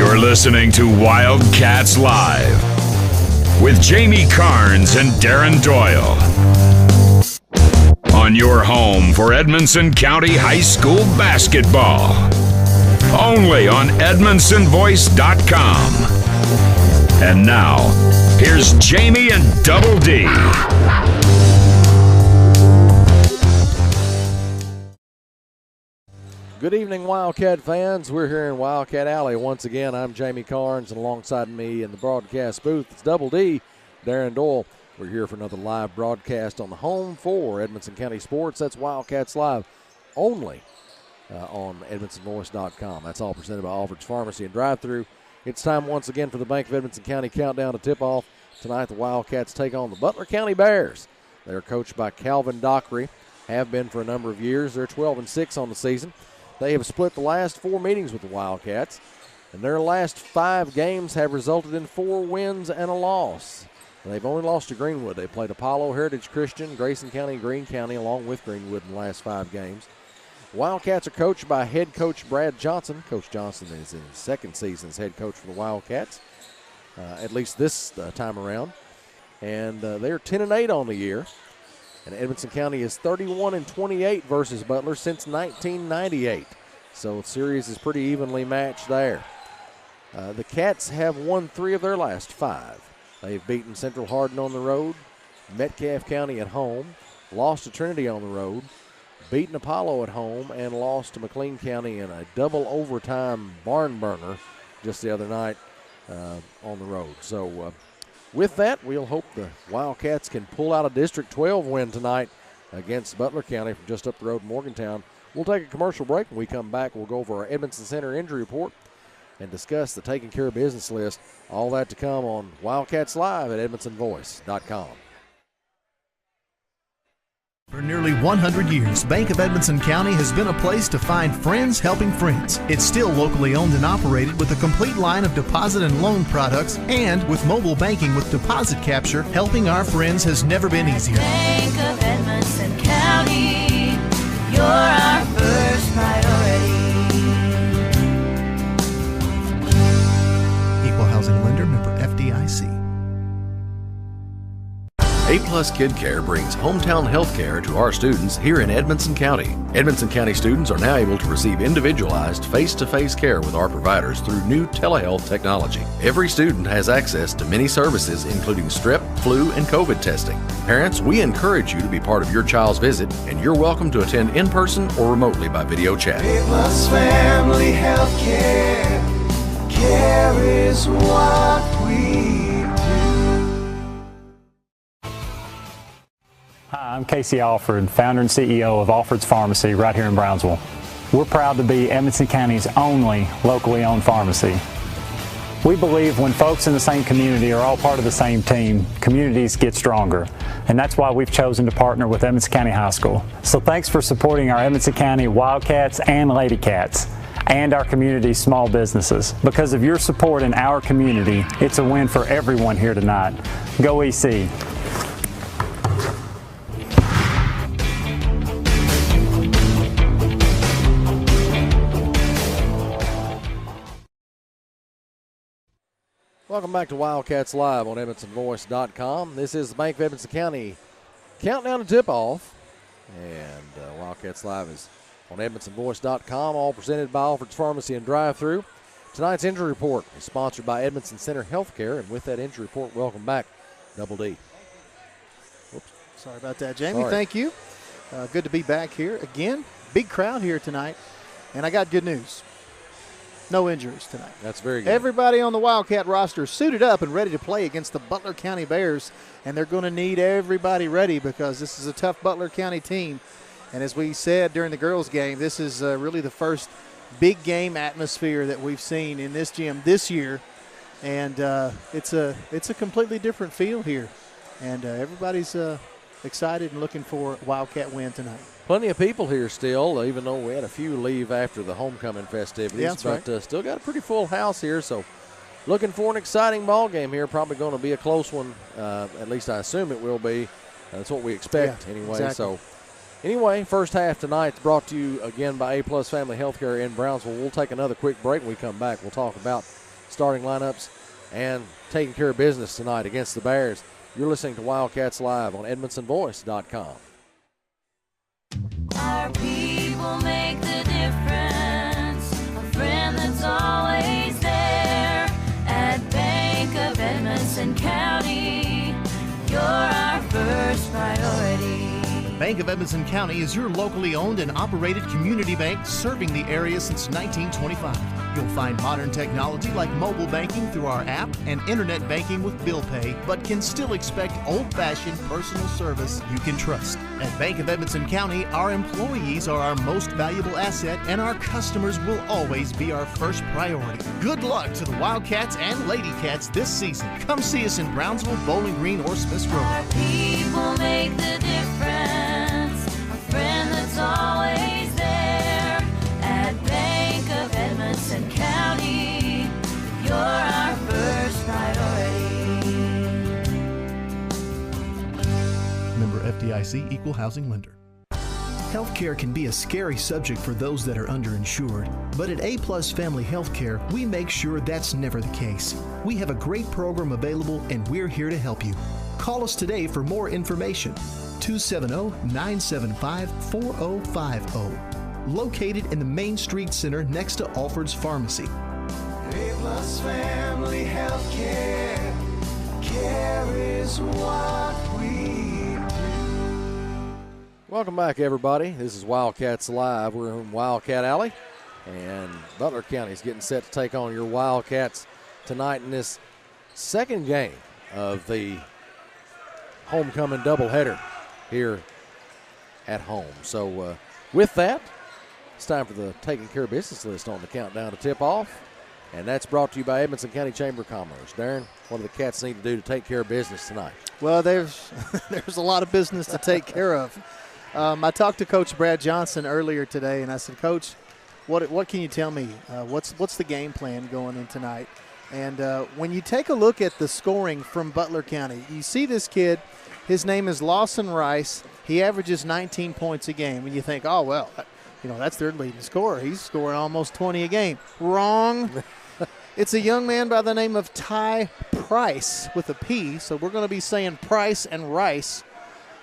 You're listening to Wildcats Live with Jamie Carnes and Darren Doyle on your home for Edmonson County High School basketball. Only on EdmonsonVoice.com. And now, here's Jamie and Double D. Good evening, Wildcat fans. We're here in Wildcat Alley once again. I'm Jamie Carnes, and alongside me in the broadcast booth, it's Double D, Darren Doyle. We're here for another live broadcast on the home for Edmonson County Sports. That's Wildcats Live, only on EdmonsonVoice.com. That's all presented by Alfred's Pharmacy and Drive-Thru. It's time once again for the Bank of Edmonson County countdown to tip-off. Tonight, the Wildcats take on the Butler County Bears. They're coached by Calvin Dockery, have been for a number of years. They're 12-6 on the season. They have split the last 4 meetings with the Wildcats, and their last 5 games have resulted in 4 wins and a loss. They've only lost to Greenwood. They played Apollo, Heritage Christian, Grayson County, and Greene County, along with Greenwood in the last 5 games. Wildcats are coached by head coach Brad Johnson. Coach Johnson is in his second season as head coach for the Wildcats, at least this time around. And they're 10-8 on the year. And Edmonson County is 31-28 versus Butler since 1998. So the series is pretty evenly matched there. The Cats have won 3 of their last 5. They've beaten Central Hardin on the road, Metcalfe County at home, lost to Trinity on the road, beaten Apollo at home, and lost to McLean County in a double overtime barn burner just the other night on the road. So with that, we'll hope the Wildcats can pull out a District 12 win tonight against Butler County from just up the road in Morgantown. We'll take a commercial break. When we come back, we'll go over our Edmonson Center injury report and discuss the taking care of business list. All that to come on Wildcats Live at EdmonsonVoice.com. For nearly 100 years, Bank of Edmonson County has been a place to find friends helping friends. It's still locally owned and operated with a complete line of deposit and loan products, and with mobile banking with deposit capture, helping our friends has never been easier. Bank of Edmonson County, you're our first priority. Equal housing lender, member FDIC. A-Plus Kid Care brings hometown health care to our students here in Edmonson County. Edmonson County students are now able to receive individualized face-to-face care with our providers through new telehealth technology. Every student has access to many services, including strep, flu, and COVID testing. Parents, we encourage you to be part of your child's visit, and you're welcome to attend in person or remotely by video chat. A-Plus Family Health Care. Care is what we Hi, I'm Casey Alford, founder and CEO of Alfred's Pharmacy right here in Brownsville. We're proud to be Edmonson County's only locally owned pharmacy. We believe when folks in the same community are all part of the same team, communities get stronger. And that's why we've chosen to partner with Edmonson County High School. So thanks for supporting our Edmonson County Wildcats and Lady Cats and our community's small businesses. Because of your support in our community, it's a win for everyone here tonight. Go EC. Welcome back to Wildcats Live on EdmonsonVoice.com. This is the Bank of Edmonson County countdown to tip-off. And Wildcats Live is on EdmonsonVoice.com, all presented by Alfred's Pharmacy and Drive-Thru. Tonight's injury report is sponsored by Edmonson Center Healthcare. And with that injury report, welcome back, Double D. Whoops. Sorry about that, Jamie. Sorry. Thank you. Good to be back here again. Big crowd here tonight. And I got good news. No injuries tonight. That's very good. Everybody on the Wildcat roster suited up and ready to play against the Butler County Bears, and they're going to need everybody ready because this is a tough Butler County team. And as we said during the girls' game, this is really the first big game atmosphere that we've seen in this gym this year, and it's a completely different feel here. And everybody's excited and looking for a Wildcat win tonight. Plenty of people here still, even though we had a few leave after the homecoming festivities. Yeah, that's but right. Still got a pretty full house here, so looking for an exciting ball game here. Probably going to be a close one. At least I assume it will be. That's what we expect anyway. Exactly. So anyway, first half tonight brought to you again by A-Plus Family Healthcare in Brownsville. We'll take another quick break when we come back. We'll talk about starting lineups and taking care of business tonight against the Bears. You're listening to Wildcats Live on EdmondsonVoice.com. Our people make the difference, a friend that's always there. At Bank of Edmondson County, you're our first priority. Bank of Edmondson County is your locally owned and operated community bank serving the area since 1925. You'll find modern technology like mobile banking through our app and internet banking with bill pay, but can still expect old-fashioned personal service you can trust. At Bank of Edmondson County, our employees are our most valuable asset, and our customers will always be our first priority. Good luck to the Wildcats and Lady Cats this season. Come see us in Brownsville, Bowling Green, or Smiths Grove. Our people make the difference, a friend that's always there. At Bank of Edmondson County, you're our first priority. Member FDIC, Equal Housing Lender. Healthcare can be a scary subject for those that are underinsured, but at A-Plus Family Healthcare, we make sure that's never the case. We have a great program available, and we're here to help you. Call us today for more information. 270-975-4050. Located in the Main Street Center next to Alford's Pharmacy. A-Plus Family Healthcare. Care is what we do. Welcome back, everybody. This is Wildcats Live. We're in Wildcat Alley, and Butler County is getting set to take on your Wildcats tonight in this second game of the homecoming doubleheader here at home. So with that, it's time for the taking care of business list on the countdown to tip off, and that's brought to you by Edmonson County Chamber of Commerce. Darren, what do the Cats need to do to take care of business tonight? Well, there's a lot of business to take care of. I talked to Coach Brad Johnson earlier today, and I said, Coach, what can you tell me? What's the game plan going in tonight? And when you take a look at the scoring from Butler County, you see this kid. His name is Lawson Rice. He averages 19 points a game. And you think, oh, well, that's their leading scorer. He's scoring almost 20 a game. Wrong. It's a young man by the name of Ty Price with a P. So we're going to be saying Price and Rice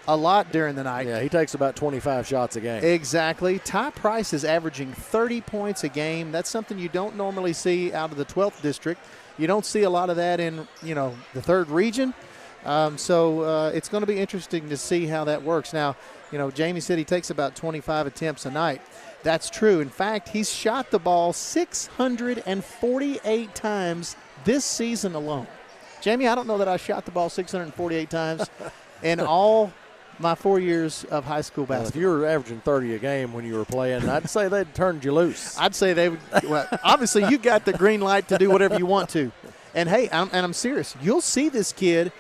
a lot during the night. Yeah, he takes about 25 shots a game. Exactly. Ty Price is averaging 30 points a game. That's something you don't normally see out of the 12th district. You don't see a lot of that in, the 3rd region. So it's going to be interesting to see how that works. Now, Jamie said he takes about 25 attempts a night. That's true. In fact, he's shot the ball 648 times this season alone. Jamie, I don't know that I shot the ball 648 times in all my 4 years of high school basketball. Well, if you were averaging 30 a game when you were playing, I'd say they'd turned you loose. I'd say they would. Well, obviously, you got the green light to do whatever you want to. And, hey, I'm serious. You'll see this kid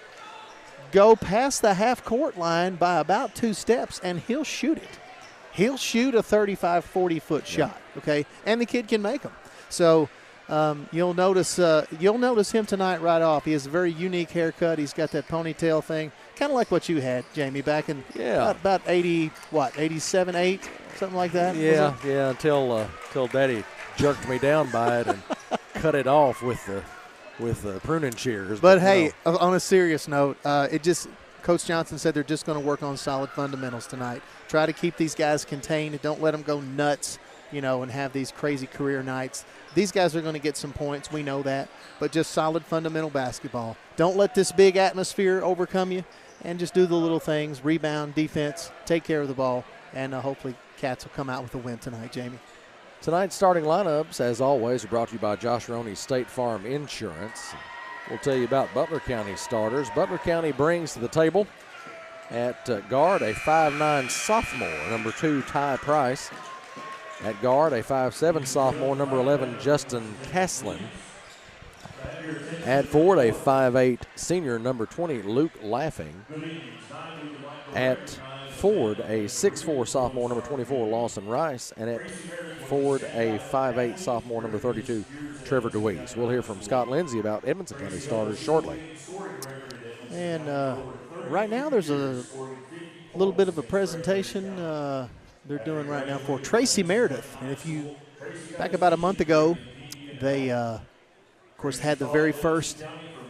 go past the half-court line by about 2 steps, and he'll shoot it. He'll shoot a 35, 40-foot shot, okay? And the kid can make them. So you'll notice him tonight right off. He has a very unique haircut. He's got that ponytail thing, kind of like what you had, Jamie, back in about 87, 8, something like that. Yeah, until Daddy jerked me down by it and cut it off with the pruning shears. But hey, on a serious note, Coach Johnson said they're just going to work on solid fundamentals tonight. Try to keep these guys contained. Don't let them go nuts, and have these crazy career nights. These guys are going to get some points. We know that. But just solid fundamental basketball. Don't let this big atmosphere overcome you, and just do the little things, rebound, defense, take care of the ball, and hopefully Cats will come out with a win tonight, Jamie. Tonight's starting lineups, as always, are brought to you by Josh Roney's State Farm Insurance. We'll tell you about Butler County starters. Butler County brings to the table at guard a 5'9 sophomore, number 2, Ty Price. At guard, a 5'7 sophomore, number 11, Justin Caslin. At forward, a 5'8 senior, number 20, Luke Laughing. At forward, a 6'4 sophomore, number 24, Lawson Rice. And at forward, a 5'8 sophomore, number 32, Trevor DeWeese. We'll hear from Scott Lindsay about Edmonson County starters shortly. And right now there's a little bit of a presentation they're doing right now for Tracy Meredith. And if you, back about a month ago, they course, had the very first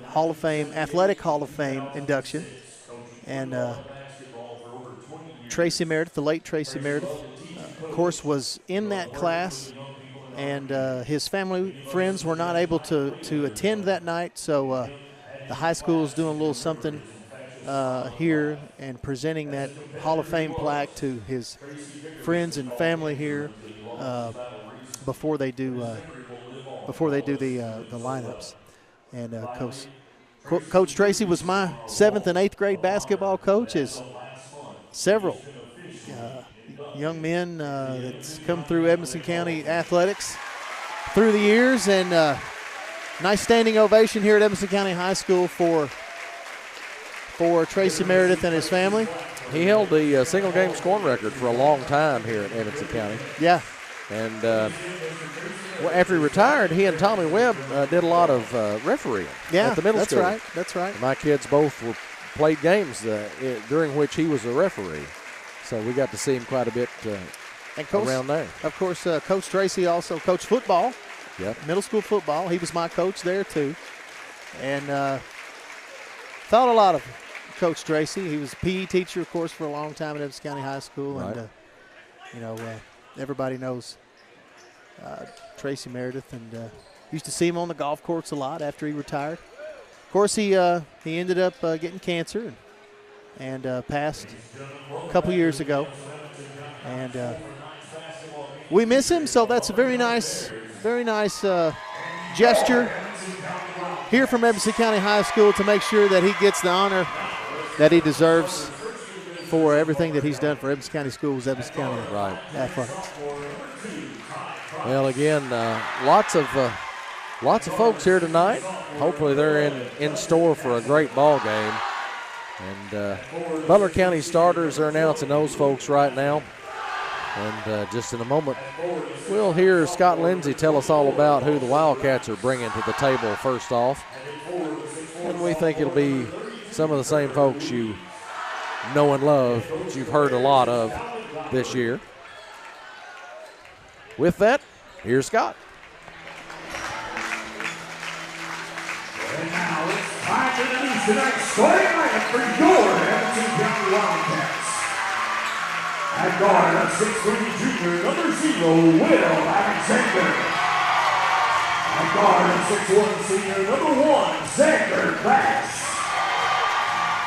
Hall of Fame, Athletic Hall of Fame induction. And Tracy Meredith, the late Tracy Meredith, of course, was in that class. And his family, friends were not able to attend that night. So the high school is doing a little something here and presenting that Hall of Fame plaque to his friends and family here before they do the lineups. And Coach Tracy was my 7th and 8th grade basketball coach. As several young men that's come through Edmonson County athletics through the years, and nice standing ovation here at Edmonson County High School for Tracy Meredith and his family. He held the single game scoring record for a long time here at Edmonson County. Yeah. And after he retired, he and Tommy Webb did a lot of refereeing at the middle school. That's right. My kids both played games during which he was a referee. So we got to see him quite a bit around there. Of course, Coach Tracy also coached football. Yep. Middle school football. He was my coach there too. And thought a lot of Coach Tracy. He was a PE teacher, of course, for a long time at Edmonson County High School. Right. And, everybody knows Tracy Meredith, and used to see him on the golf course a lot after he retired. Of course, he ended up getting cancer and passed a couple years ago. And we miss him, so that's a very nice gesture here from Edmonson County High School to make sure that he gets the honor that he deserves for everything that he's done for Edmonson County Schools, Edmonson County athletics. Well, again, lots of folks here tonight. Hopefully they're in store for a great ball game. And Butler County starters are announcing those folks right now. And just in a moment, we'll hear Scott Lindsay tell us all about who the Wildcats are bringing to the table first off. And we think it'll be some of the same folks you know and love that you've heard a lot of this year. With that, here's Scott. And now it's time to introduce tonight's starting lineup for your Edmonson County Wildcats. At guard, a 6'3" junior, number 0, Will Alexander. At guard, a 6'1" senior, number 1, Xander Bass.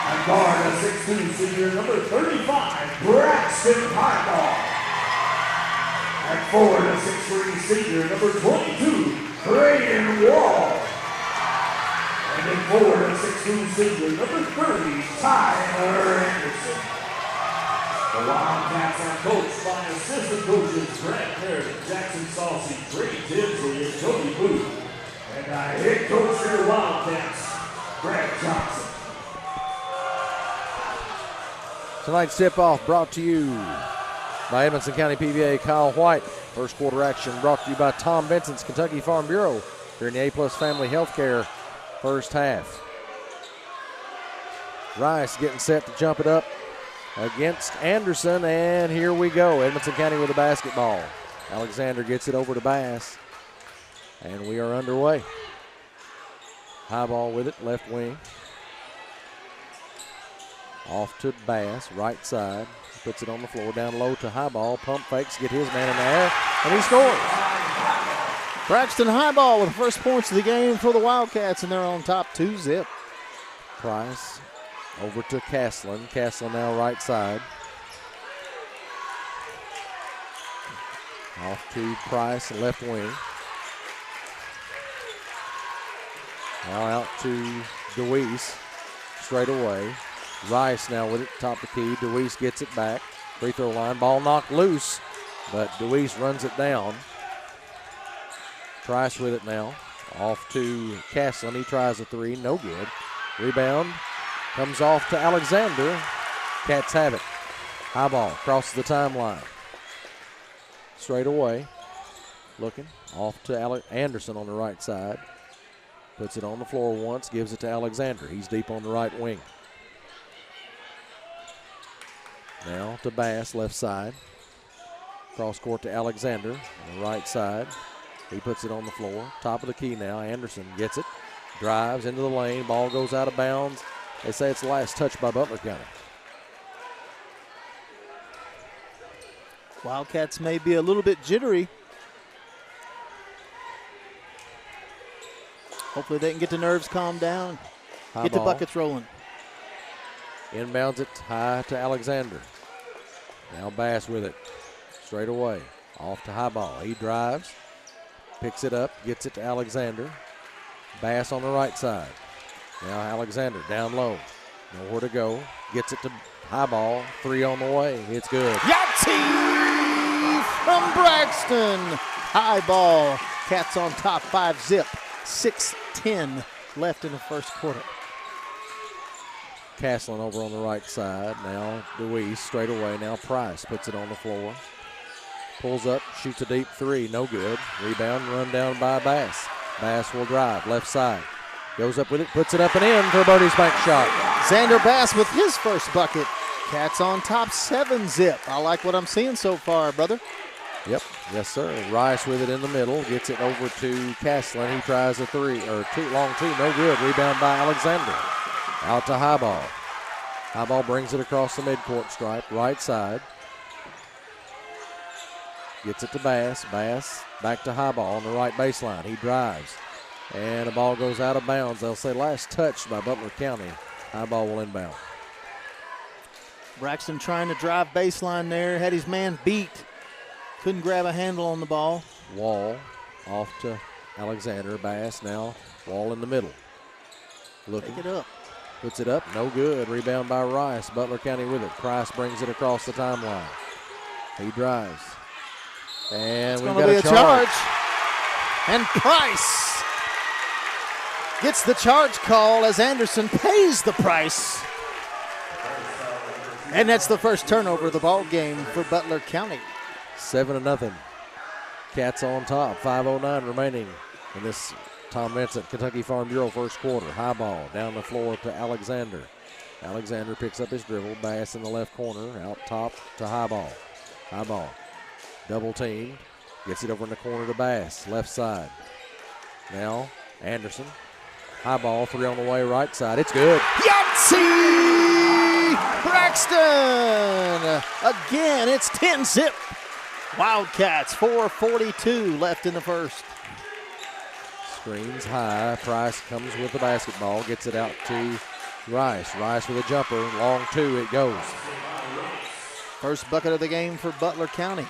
At guard, a 6'2" senior, number 35, Braxton Hardball. At forward, a 6'3" senior, number 22, Braden Wall. And then forward, a 6'2" senior, number 30, Tyler Anderson. The Wildcats are coached by assistant coaches Brad Meredith, Jackson Saucy, Trey Tinsley, and Tony Booth. And head coach for the Wildcats, Brad Johnson. Tonight's tip-off brought to you by Edmonson County PVA Kyle White. First quarter action brought to you by Tom Benson's Kentucky Farm Bureau during the A-Plus Family Healthcare first half. Rice getting set to jump it up against Anderson, and here we go. Edmonson County with the basketball. Alexander gets it over to Bass, and we are underway. High ball with it, left wing. Off to Bass, right side. Puts it on the floor, down low to Highball. Pump fakes, get his man in there, and he scores. Braxton Highball with the first points of the game for the Wildcats, and they're on top 2-0. Price over to Castlin. Castlin now right side. Off to Price, left wing. Now out to DeWeese, straight away. Rice now with it, top of the key. DeWeese gets it back. Free throw line, ball knocked loose, but DeWeese runs it down. Price with it now. Off to Castlin. He tries a three, no good. Rebound comes off to Alexander. Cats have it. High ball crosses the timeline. Straight away. Looking. Off to Anderson on the right side. Puts it on the floor once, gives it to Alexander. He's deep on the right wing. Now to Bass, left side. Cross court to Alexander on the right side. He puts it on the floor. Top of the key now. Anderson gets it. Drives into the lane. Ball goes out of bounds. They say it's the last touch by Butler County. Wildcats may be a little bit jittery. Hopefully they can get the nerves calmed down. Get the buckets rolling. Inbounds it high to Alexander. Now Bass with it. Straight away. Off to high ball. He drives. Picks it up. Gets it to Alexander. Bass on the right side. Now Alexander down low. Nowhere to go. Gets it to high ball. 3 on the way. It's good. Yahtzee from Braxton. High ball. Cats on top 5-zip. 6:10 left in the first quarter. Castlin over on the right side. Now DeWeese straight away. Now Price puts it on the floor. Pulls up, shoots a deep 3. No good. Rebound, run down by Bass. Bass will drive. Left side. Goes up with it, puts it up and in for Birdie's bank shot. Xander Bass with his first bucket. Cats on top 7-zip. I like what I'm seeing so far, brother. Yep, yes sir. Rice with it in the middle. Gets it over to Castlin. He tries a 3, or long two, no good. Rebound by Alexander. Out to Highball. Highball brings it across the midcourt stripe, right side. Gets it to Bass. Bass back to Highball on the right baseline. He drives. And the ball goes out of bounds. They'll say last touched by Butler County. Highball will inbound. Braxton trying to drive baseline there. Had his man beat. Couldn't grab a handle on the ball. Wall off to Alexander. Bass now. Wall in the middle. Looking. Take it up. Puts it up. No good. Rebound by Rice. Butler County with it. Price brings it across the timeline. He drives. And we've got a charge. And Price gets the charge call as Anderson pays the price. And that's the first turnover of the ball game for Butler County. 7-0. Cats on top. 5:09 remaining in this Tom Vincent Kentucky Farm Bureau first quarter. High ball down the floor to Alexander. Alexander picks up his dribble. Bass in the left corner. Out top to high ball. High ball. Double team. Gets it over in the corner to Bass. Left side. Now Anderson. High ball. 3 on the way. Right side. It's good. Yahtzee! Braxton! Again, it's 10-zip. Wildcats, 4:42 left in the first. Screens high. Price comes with the basketball. Gets it out to Rice. Rice with a jumper. Long 2. It goes. First bucket of the game for Butler County.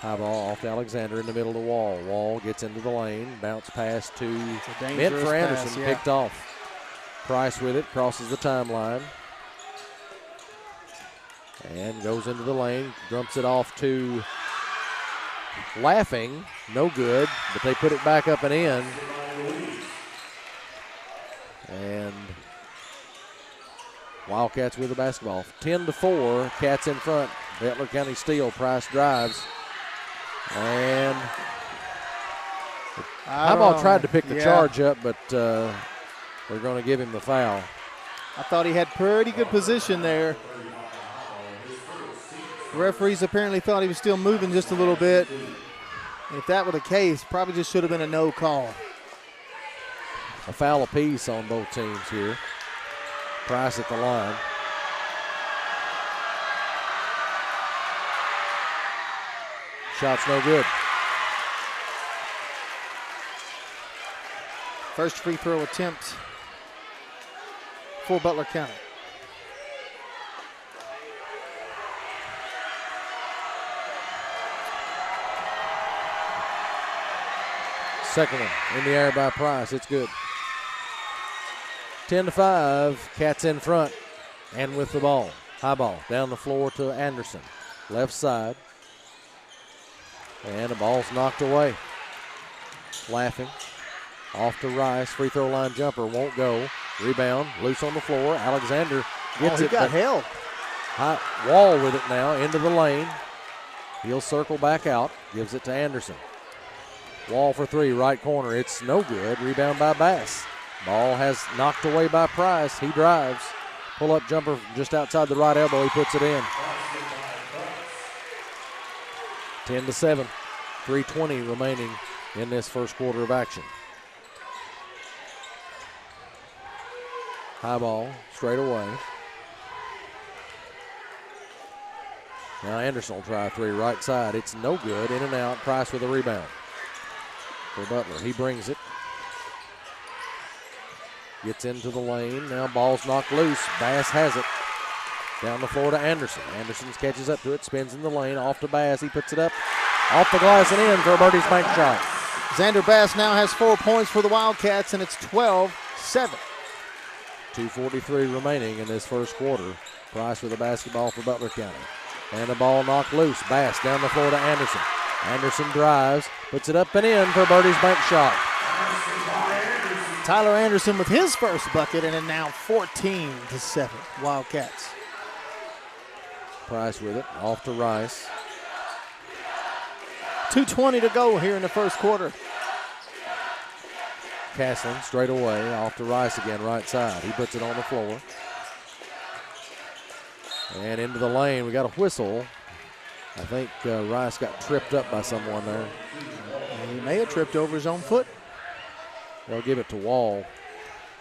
High ball off to Alexander in the middle of the Wall. Wall gets into the lane. Bounce pass to meant for Anderson. Pass, yeah. Picked off. Price with it. Crosses the timeline. And goes into the lane. Dumps it off to Laughing. No good. But they put it back up and in. And Wildcats with the basketball. 10-4. Cats in front. Butler County steal. Price drives. And Highball tried to pick the charge up, but they're going to give him the foul. I thought he had pretty good position there. The referees apparently thought he was still moving just a little bit. If that were the case, probably just should have been a no call. A foul apiece on both teams here. Price at the line. Shot's no good. First free throw attempt for Butler County. Second one in the air by Price. It's good. 10-5. Cats in front and with the ball. High ball down the floor to Anderson. Left side. And the ball's knocked away. Laughing. Off to Rice. Free throw line jumper. Won't go. Rebound. Loose on the floor. Alexander gets it. Got held. Wall with it now. Into the lane. He'll circle back out. Gives it to Anderson. Wall for 3. Right corner. It's no good. Rebound by Bass. Ball has knocked away by Price. He drives. Pull-up jumper just outside the right elbow. He puts it in. 10-7. 3:20 remaining in this first quarter of action. High ball, straight away. Now Anderson will try a three right side. It's no good. In and out. Price with a rebound for Butler. He brings it. Gets into the lane. Now ball's knocked loose. Bass has it. Down the floor to Anderson. Anderson catches up to it. Spins in the lane. Off to Bass. He puts it up. Off the glass and in for a Birdie's bank shot. Xander Bass now has 4 points for the Wildcats, and it's 12-7. 2:43 remaining in this first quarter. Price with a basketball for Butler County. And the ball knocked loose. Bass down the floor to Anderson. Anderson drives, puts it up and in for Birdie's bank shot. Tyler Anderson with his first bucket, and it now 14-7 Wildcats. Price with it, off to Rice. 2:20 to go here in the first quarter. Castlin straight away, off to Rice again, right side. He puts it on the floor. And into the lane, we got a whistle. I think Rice got tripped up by someone there. He may have tripped over his own foot. They'll give it to Wall.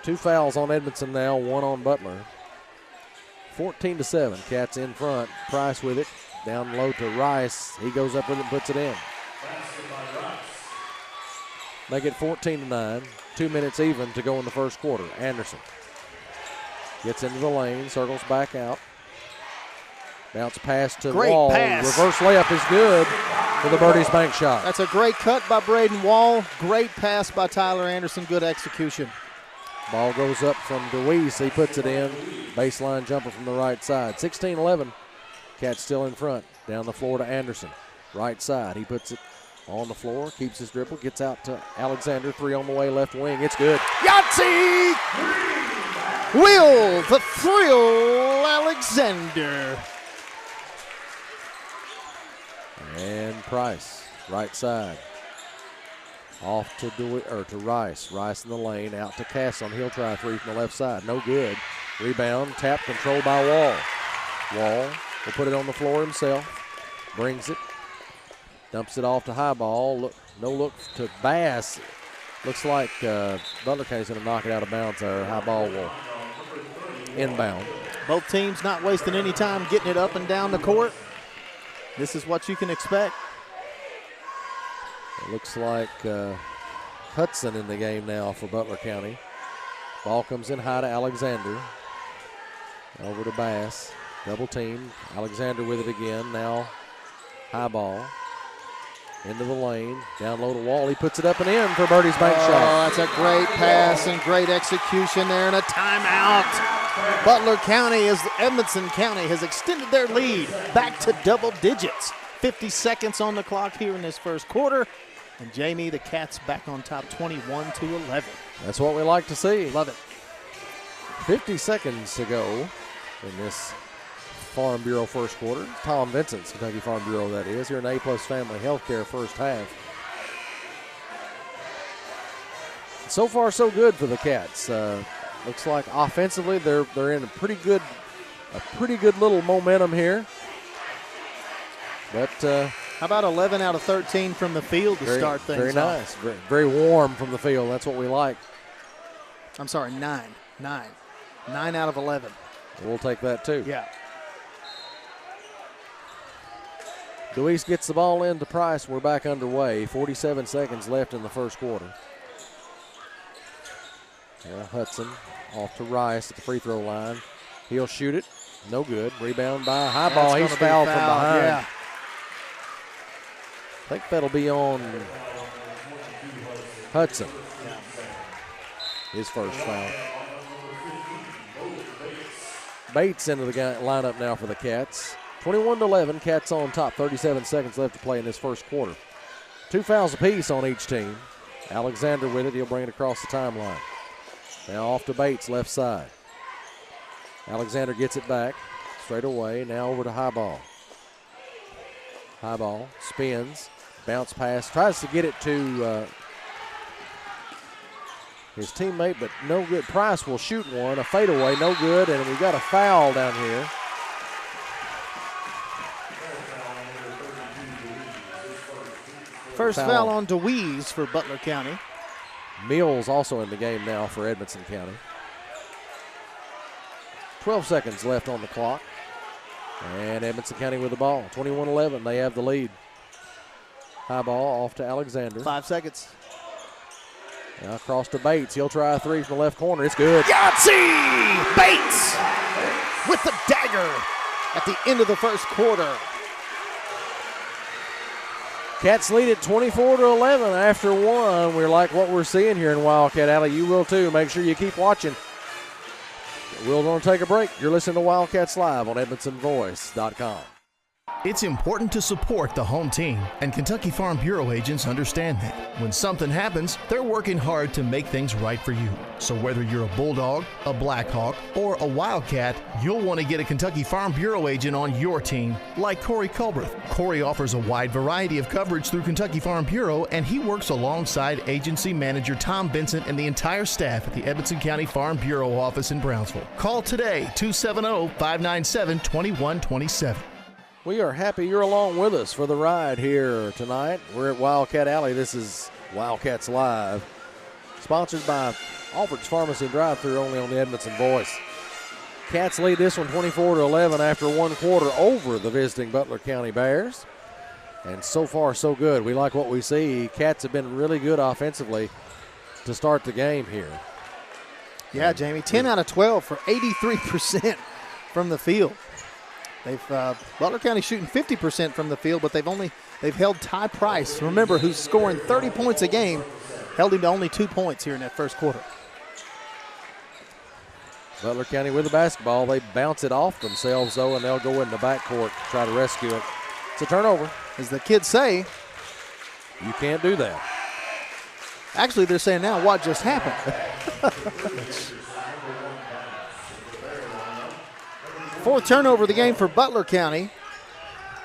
2 fouls on Edmondson now, 1 on Butler. 14-7, Cats in front. Price with it, down low to Rice. He goes up with it and puts it in. Make it 14-9. 2 minutes even to go in the first quarter. Anderson gets into the lane, circles back out. Bounce pass to Wall. Reverse layup is good for the Birdie's bank shot. That's a great cut by Braden Wall. Great pass by Tyler Anderson. Good execution. Ball goes up from DeWeese. He puts it in. Baseline jumper from the right side. 16-11. Cats still in front. Down the floor to Anderson. Right side. He puts it on the floor. Keeps his dribble. Gets out to Alexander. 3 on the way. Left wing. It's good. Yahtzee! Will the Thrill Alexander. And Price, right side. Off to Rice. Rice in the lane, out to Casson. He'll try a three from the left side. No good. Rebound, tap, controlled by Wall. Wall will put it on the floor himself. Brings it. Dumps it off to high ball. No look to Bass. Looks like Butler County's going to knock it out of bounds there. High ball will inbound. Both teams not wasting any time getting it up and down the court. This is what you can expect. It looks like Hudson in the game now for Butler County. Ball comes in high to Alexander. Over to Bass. Double team. Alexander with it again. Now high ball. Into the lane. Down low to Wall. He puts it up and in for Birdie's bank shot. That's a great pass and great execution there, and a timeout. Butler County, Edmondson County has extended their lead back to double digits. 50 seconds on the clock here in this first quarter. And Jamie, the Cats back on top 21-11. That's what we like to see. Love it. 50 seconds to go in this Farm Bureau first quarter. Tom Vincent's Kentucky Farm Bureau, that is. Here in A-Plus Family Healthcare first half. So far, so good for the Cats. Looks like offensively they're in a pretty good little momentum here. But how about 11 out of 13 from the field to start things very off? Very nice. Very warm from the field. That's what we like. I'm sorry, 9 out of 11. We'll take that too. Yeah. Deweese gets the ball into Price. We're back underway. 47 seconds left in the first quarter. Well, Hudson off to Rice at the free throw line. He'll shoot it. No good. Rebound by high ball. He's fouled from behind. Yeah. I think that'll be on Hudson. His first foul. Bates into the lineup now for the Cats. 21-11. Cats on top. 37 seconds left to play in this first quarter. 2 fouls apiece on each team. Alexander with it. He'll bring it across the timeline. Now off to Bates, left side. Alexander gets it back. Straight away. Now over to high ball. High ball. Spins. Bounce pass. Tries to get it to his teammate, but no good. Price will shoot one. A fadeaway. No good. And we've got a foul down here. First foul on DeWeese for Butler County. Mills also in the game now for Edmonson County. 12 seconds left on the clock. And Edmonson County with the ball. 21-11, they have the lead. High ball off to Alexander. 5 seconds. Now across to Bates. He'll try a three from the left corner. It's good. Yahtzee! Bates with the dagger at the end of the first quarter. Cats lead at 24-11 after one. We like what we're seeing here in Wildcat Alley. You will too. Make sure you keep watching. We're going to take a break. You're listening to Wildcats Live on EdmondsonVoice.com. It's important to support the home team, and Kentucky Farm Bureau agents understand that. When something happens, they're working hard to make things right for you. So whether you're a Bulldog, a Blackhawk, or a Wildcat, you'll want to get a Kentucky Farm Bureau agent on your team, like Corey Culbreth. Corey offers a wide variety of coverage through Kentucky Farm Bureau, and he works alongside agency manager Tom Benson and the entire staff at the Edmonson County Farm Bureau office in Brownsville. Call today, 270-597-2127. We are happy you're along with us for the ride here tonight. We're at Wildcat Alley. This is Wildcats Live, sponsored by Alfred's Pharmacy Drive-Thru, only on the Edmondson Voice. Cats lead this one 24-11 after one quarter over the visiting Butler County Bears. And so far, so good. We like what we see. Cats have been really good offensively to start the game here. Yeah, Jamie, 10 out of 12 for 83% from the field. Butler County shooting 50% from the field, but they've held Ty Price, remember, who's scoring 30 points a game, held him to only 2 points here in that first quarter. Butler County with the basketball. They bounce it off themselves, though, and they'll go in the backcourt to try to rescue it. It's a turnover. As the kids say, you can't do that. Actually, they're saying now, what just happened? Fourth turnover of the game for Butler County.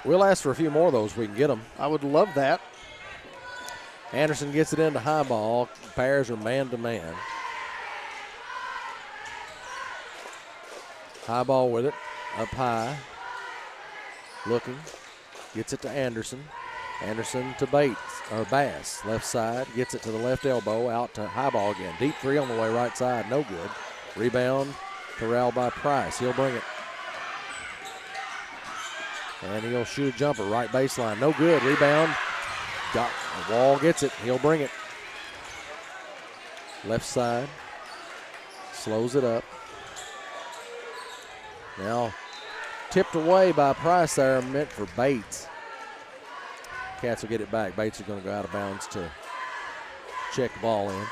We'll ask for a few more of those if we can get them. I would love that. Anderson gets it into high ball. Bears are man-to-man. High ball with it. Up high. Looking. Gets it to Anderson. Anderson to Bates, or Bass. Left side. Gets it to the left elbow. Out to high ball again. Deep three on the way right side. No good. Rebound corralled by Price. He'll bring it. And he'll shoot a jumper, right baseline. No good. Rebound. Got the Wall gets it. He'll bring it. Left side. Slows it up. Now tipped away by Price there, meant for Bates. Cats will get it back. Bates is going to go out of bounds to check the ball in.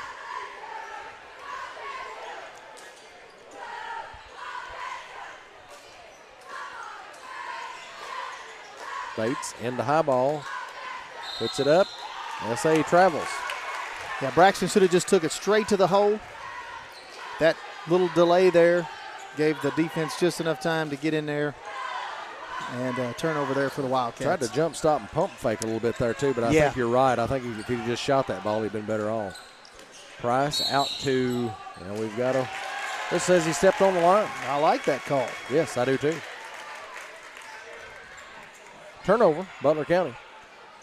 Bates into high ball, puts it up. SA travels. Yeah, Braxton should have just took it straight to the hole. That little delay there gave the defense just enough time to get in there and turnover there for the Wildcats. Tried to jump, stop, and pump fake a little bit there too, but I think you're right. I think if he just shot that ball, he'd been better off. Price out to, we've got a, this says he stepped on the line. I like that call. Yes, I do too. Turnover, Butler County.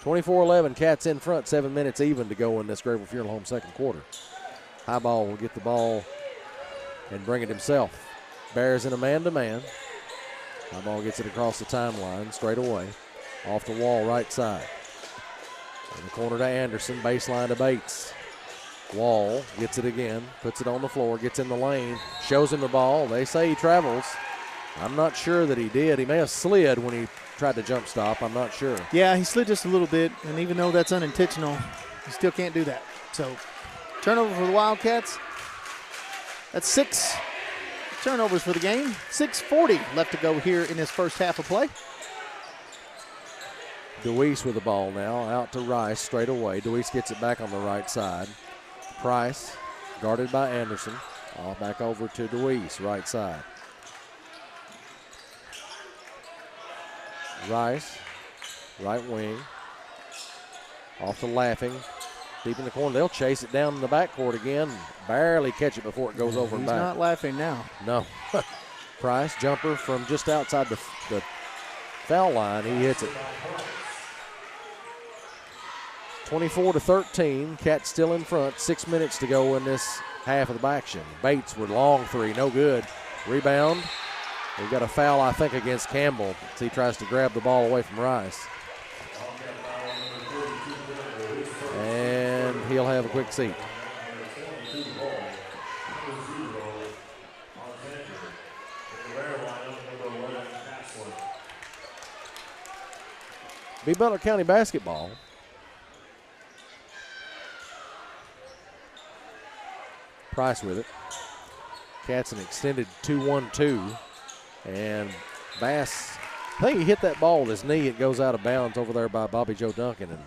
24-11, Cats in front, 7 minutes even to go in this Grable Funeral Home second quarter. High ball will get the ball and bring it himself. Bears in a man-to-man. High ball gets it across the timeline, straight away. Off the Wall, right side. In the corner to Anderson, baseline to Bates. Wall gets it again, puts it on the floor, gets in the lane, shows him the ball. They say he travels. I'm not sure that he did. He may have slid when he tried to jump stop. I'm not sure. Yeah, he slid just a little bit, and even though that's unintentional, he still can't do that. So, turnover for the Wildcats. That's 6 turnovers for the game. 6:40 left to go here in this first half of play. DeWeese with the ball now, out to Rice straight away. DeWeese gets it back on the right side. Price, guarded by Anderson. All back over to DeWeese, right side. Rice, right wing. Off to Laughing. Deep in the corner. They'll chase it down in the backcourt again. Barely catch it before it goes over and back. He's not Laughing now. No. Price, jumper from just outside the foul line. He hits it. 24-13. Cats still in front. 6 minutes to go in this half of the action. Bates with long three, no good. Rebound. We've got a foul, I think, against Campbell as he tries to grab the ball away from Rice. And he'll have a quick seat. Be Butler County basketball. Price with it. Cats an extended 2-1-2. And Bass, I think he hit that ball with his knee. It goes out of bounds over there by Bobby Joe Duncan. And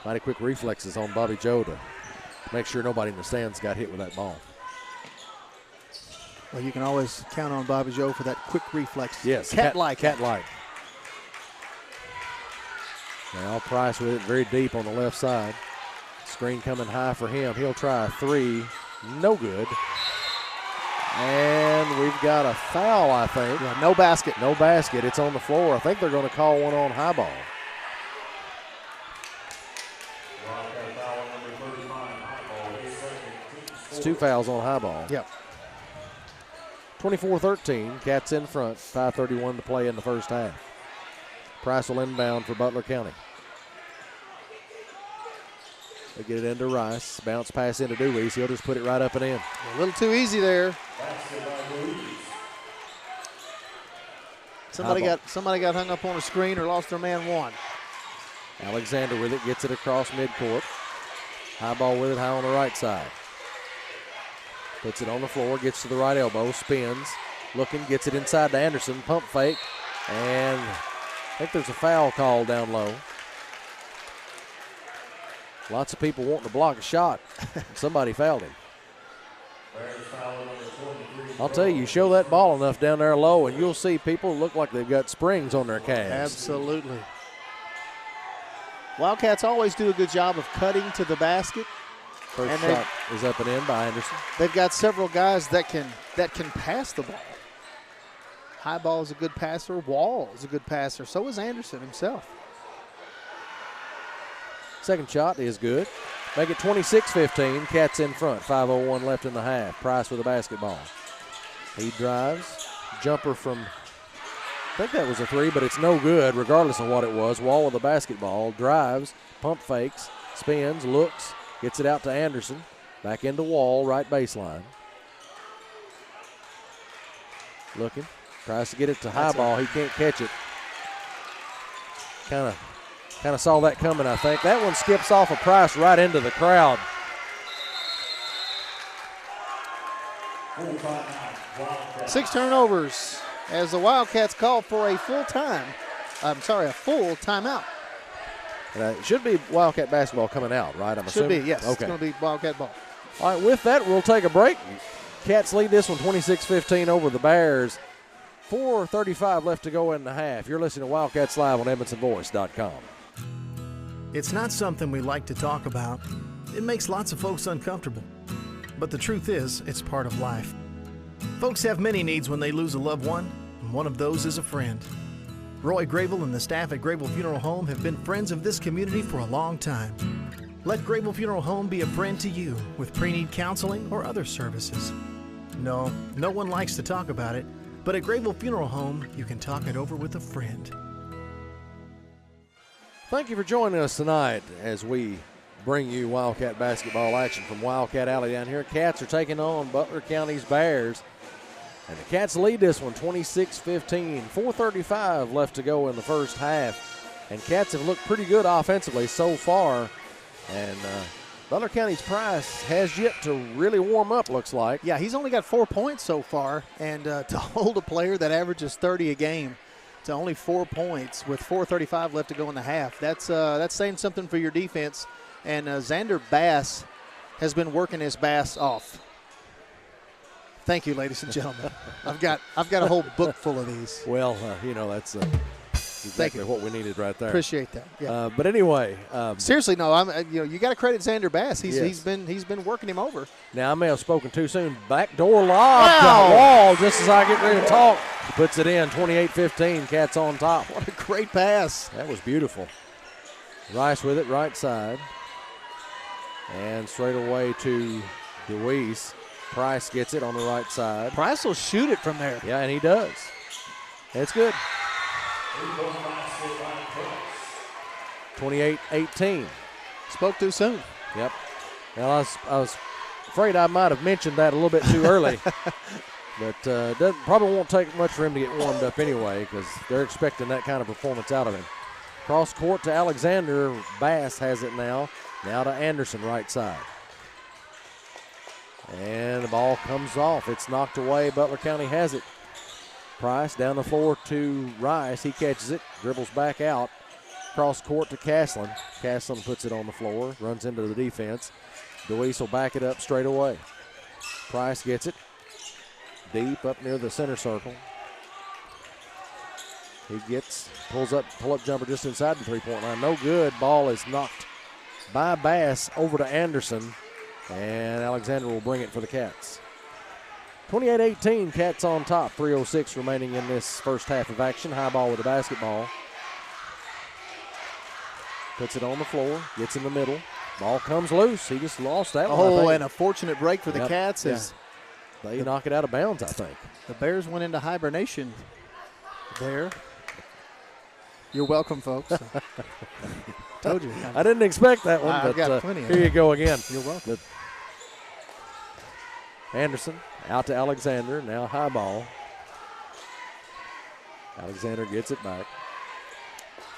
mighty quick reflexes on Bobby Joe to make sure nobody in the stands got hit with that ball. Well, you can always count on Bobby Joe for that quick reflex. Yes, cat-like. Cat-like. Now Price with it very deep on the left side. Screen coming high for him. He'll try a three. No good. And we've got a foul, I think. Yeah, no basket. No basket. It's on the floor. I think they're going to call one on high ball. It's 2 fouls on high ball. Yep. 24-13. Cats in front. 5:31 to play in the first half. Price will inbound for Butler County. They get it into Rice. Bounce pass into Dewey's. He'll just put it right up and in. A little too easy there. Somebody got hung up on a screen or lost their man one. Alexander with it. Gets it across midcourt. High ball with it high on the right side. Puts it on the floor. Gets to the right elbow. Spins. Looking. Gets it inside to Anderson. Pump fake. And I think there's a foul called down low. Lots of people wanting to block a shot. Somebody fouled him. I'll tell you show that ball enough down there low, and you'll see people look like they've got springs on their calves. Absolutely. Wildcats always do a good job of cutting to the basket. First shot is up and in by Anderson. They've got several guys that can pass the ball. High ball is a good passer. Wall is a good passer. So is Anderson himself. Second shot is good. Make it 26-15. Cats in front. 5:01 left in the half. Price with the basketball. He drives. Jumper from, I think that was a three, but it's no good regardless of what it was. Wall with the basketball. Drives. Pump fakes. Spins. Looks. Gets it out to Anderson. Back into Wall. Right baseline. Looking. Tries to get it to high ball. He can't catch it. Kind of saw that coming, I think. That one skips off of Price right into the crowd. Six turnovers as the Wildcats call for a full timeout. It should be Wildcat basketball coming out, right? I'm assuming? Should be, yes. Okay. It's going to be Wildcat ball. All right, with that, we'll take a break. Cats lead this one 26-15 over the Bears. 4:35 left to go in the half. You're listening to Wildcats Live on EdmondsonVoice.com. It's not something we like to talk about. It makes lots of folks uncomfortable. But the truth is, it's part of life. Folks have many needs when they lose a loved one, and one of those is a friend. Roy Grable and the staff at Grable Funeral Home have been friends of this community for a long time. Let Grable Funeral Home be a friend to you with pre-need counseling or other services. No one likes to talk about it, but at Grable Funeral Home, you can talk it over with a friend. Thank you for joining us tonight as we bring you Wildcat basketball action from Wildcat Alley down here. Cats are taking on Butler County's Bears. And the Cats lead this one 26-15. 4:35 left to go in the first half. And Cats have looked pretty good offensively so far. And Butler County's Price has yet to really warm up, looks like. Yeah, he's only got 4 points so far. And to hold a player that averages 30 a game to only 4 points with 4:35 left to go in the half, that's saying something for your defense. And Xander Bass has been working his bass off. Thank you, ladies and gentlemen. I've got a whole book full of these. Well, that's exactly what we needed right there. Appreciate that. Yeah. But anyway, seriously, no. You got to credit Xander Bass. He's been working him over. Now I may have spoken too soon. Backdoor lob to Wall just as I get ready to talk. Puts it in. 28-15. Cats on top. What a great pass. That was beautiful. Rice with it, right side. And straight away to DeWeese. Price gets it on the right side. Price will shoot it from there. Yeah, and he does. It's good. 28-18. Spoke too soon. Yep. Well, I was afraid I might have mentioned that a little bit too early. But probably won't take much for him to get warmed up anyway because they're expecting that kind of performance out of him. Cross court to Alexander. Bass has it now. Now to Anderson, right side. And the ball comes off. It's knocked away. Butler County has it. Price down the floor to Rice. He catches it, dribbles back out. Cross court to Castlin. Castlin puts it on the floor, runs into the defense. DeWeese will back it up straight away. Price gets it deep up near the center circle. He pulls up jumper just inside the three-point line. No good. Ball is knocked by Bass over to Anderson, and Alexander will bring it for the Cats. 28-18, Cats on top. 3:06 remaining in this first half of action. High ball with the basketball. Puts it on the floor, gets in the middle. Ball comes loose. He just lost that one. Oh, and a fortunate break for the Cats as they knock it out of bounds, I think. The Bears went into hibernation there. You're welcome, folks. Told you. I didn't expect that one, I've but got plenty of here you go again. You're welcome. Anderson out to Alexander. Now high ball. Alexander gets it back.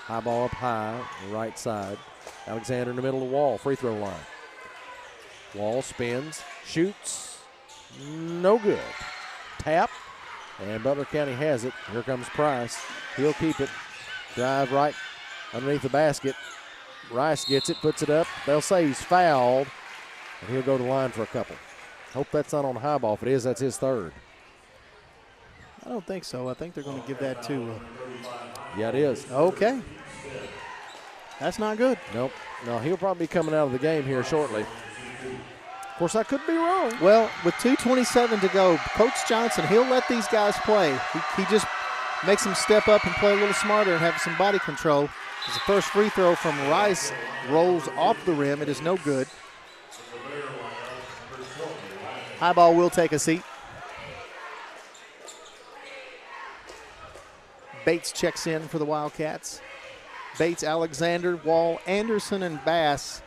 High ball up high, the right side. Alexander in the middle of the wall, free throw line. Wall spins, shoots, no good. Tap, and Butler County has it. Here comes Price. He'll keep it. Drive right underneath the basket. Rice gets it, puts it up. They'll say he's fouled, and he'll go to the line for a couple. Hope that's not on the high ball. If it is, that's his third. I don't think so. I think they're going to give that to. Yeah, it is. Okay. That's not good. Nope. No, he'll probably be coming out of the game here shortly. Of course, I could be wrong. Well, with 2:27 to go, Coach Johnson, he'll let these guys play. He just makes them step up and play a little smarter and have some body control. As the first free throw from Rice rolls off the rim. It is no good. High ball will take a seat. Bates checks in for the Wildcats. Bates, Alexander, Wall, Anderson, and Bass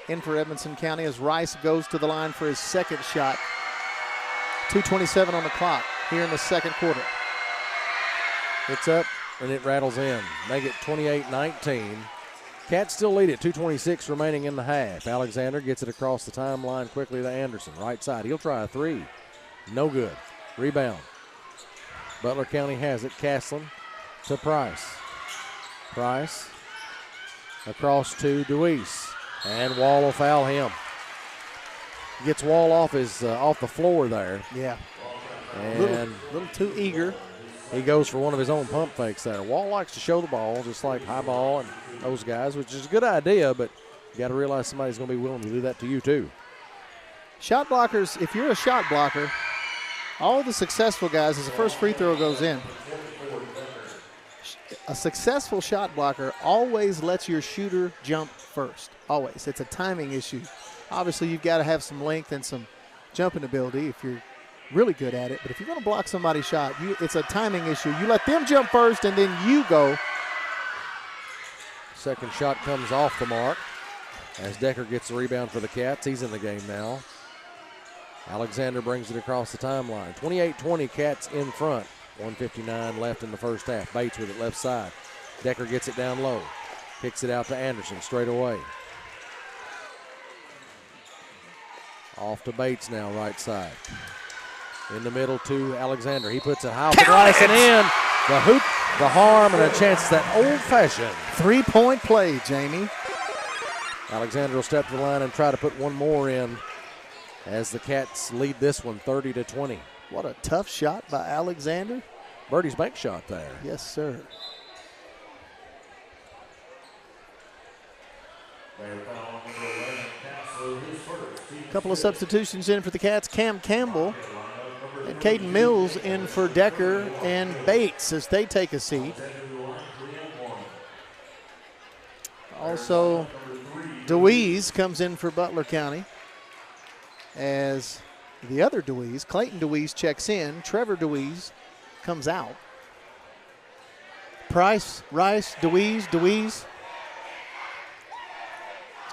in for Edmonson County as Rice goes to the line for his second shot. 2:27 on the clock here in the second quarter. It's up, and it rattles in. Make it 28-19. Cats still lead it, 2:26 remaining in the half. Alexander gets it across the timeline quickly to Anderson. Right side, he'll try a three. No good. Rebound. Butler County has it. Castlin to Price. Price across to DeWeese. And Wall will foul him. Gets Wall off the floor there. Yeah. And little too eager. He goes for one of his own pump fakes there. Wall likes to show the ball, just like high ball and those guys, which is a good idea, but you got to realize somebody's going to be willing to do that to you too. Shot blockers, if you're a shot blocker, all the successful guys, as the first free throw goes in, a successful shot blocker always lets your shooter jump first. Always. It's a timing issue. Obviously, you've got to have some length and some jumping ability if you're really good at it. But if you're going to block somebody's shot, it's a timing issue. You let them jump first, and then you go. Second shot comes off the mark as Decker gets the rebound for the Cats. He's in the game now. Alexander brings it across the timeline. 28-20, Cats in front. 1:59 left in the first half. Bates with it left side. Decker gets it down low. Kicks it out to Anderson straight away. Off to Bates now, right side. In the middle to Alexander. He puts it high off the glass and in. The hoop, the harm, and a chance at that old-fashioned three-point play, Jamie. Alexander will step to the line and try to put one more in as the Cats lead this one 30-20. What a tough shot by Alexander. Birdie's bank shot there. Yes, sir. A couple of substitutions in for the Cats. Cam Campbell and Caden Mills in for Decker and Bates as they take a seat. Also, DeWeese comes in for Butler County as the other DeWeese, Clayton DeWeese, checks in. Trevor DeWeese comes out. Price, Rice, DeWeese. It's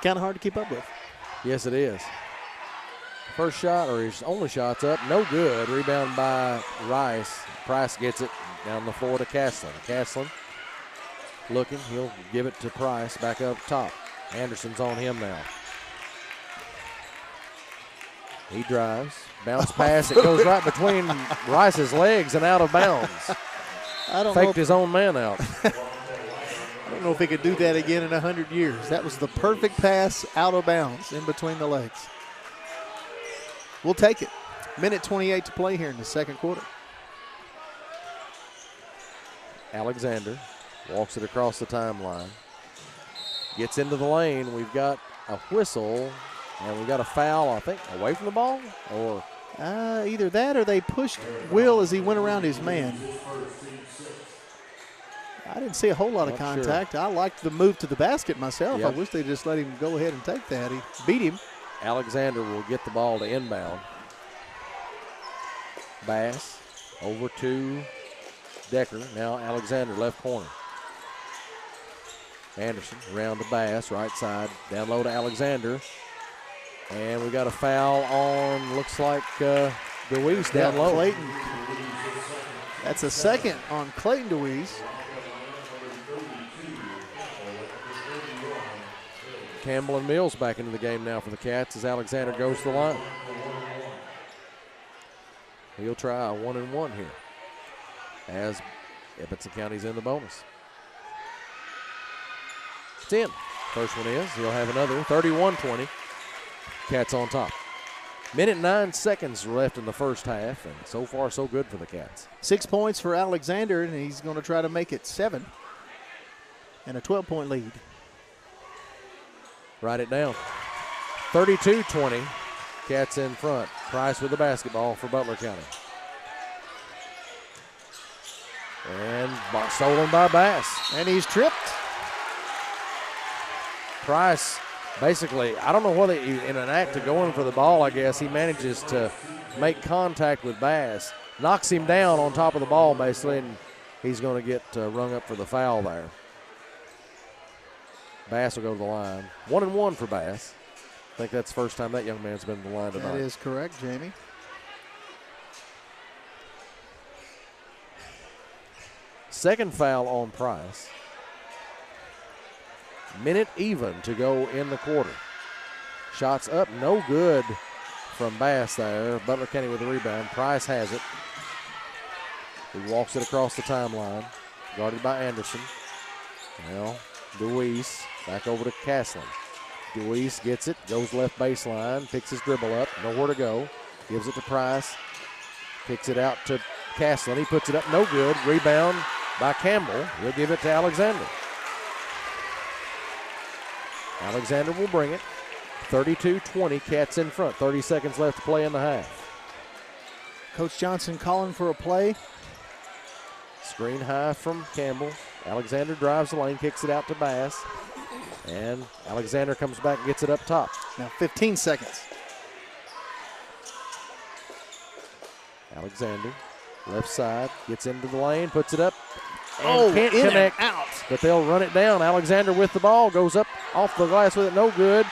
kind of hard to keep up with. Yes, it is. First shot, or his only shot's up, no good. Rebound by Rice. Price gets it down the floor to Castlin. Castlin looking, he'll give it to Price back up top. Anderson's on him now. He drives, bounce pass, it goes right between Rice's legs and out of bounds. Faked his own man out. I don't know if he could do that again in 100 years. That was the perfect pass out of bounds in between the legs. We'll take it. Minute 28 to play here in the second quarter. Alexander walks it across the timeline. Gets into the lane. We've got a whistle, and we've got a foul, I think, away from the ball? Or either that or they pushed Will as he went around his man. I didn't see a whole lot of contact. Sure. I liked the move to the basket myself. Yep. I wish they just let him go ahead and take that. He beat him. Alexander will get the ball to inbound. Bass over to Decker. Now Alexander left corner. Anderson around to Bass, right side. Down low to Alexander. And we got a foul on, looks like DeWeese down low. Clayton. That's a second on Clayton DeWeese. Campbell and Mills back into the game now for the Cats as Alexander goes to the line. He'll try a 1-and-1 here as Edmonson County's in the bonus. 10. First one is. He'll have another. 31-20. Cats on top. Minute 9 seconds left in the first half, and so far so good for the Cats. 6 points for Alexander, and he's going to try to make it 7. And a 12-point lead. Write it down. 32-20. Cats in front. Price with the basketball for Butler County. And stolen by Bass. And he's tripped. Price basically, I don't know whether in an act of going for the ball, I guess, he manages to make contact with Bass. Knocks him down on top of the ball, basically, and he's going to get rung up for the foul there. Bass will go to the line. 1-and-1 for Bass. I think that's the first time that young man's been to the line tonight. That is correct, Jamie. Second foul on Price. Minute even to go in the quarter. Shots up, no good from Bass there. Butler County with the rebound. Price has it. He walks it across the timeline. Guarded by Anderson. Now, DeWeese back over to Castlin. DeWeese gets it, goes left baseline, picks his dribble up, nowhere to go. Gives it to Price. Kicks it out to Castlin. He puts it up, no good. Rebound by Campbell. He'll give it to Alexander. Alexander will bring it. 32-20, Cats in front. 30 seconds left to play in the half. Coach Johnson calling for a play. Screen high from Campbell. Alexander drives the lane, kicks it out to Bass. And Alexander comes back and gets it up top. Now 15 seconds. Alexander, left side, gets into the lane, puts it up. And can't connect, out. But they'll run it down. Alexander with the ball, goes up off the glass with it, no good.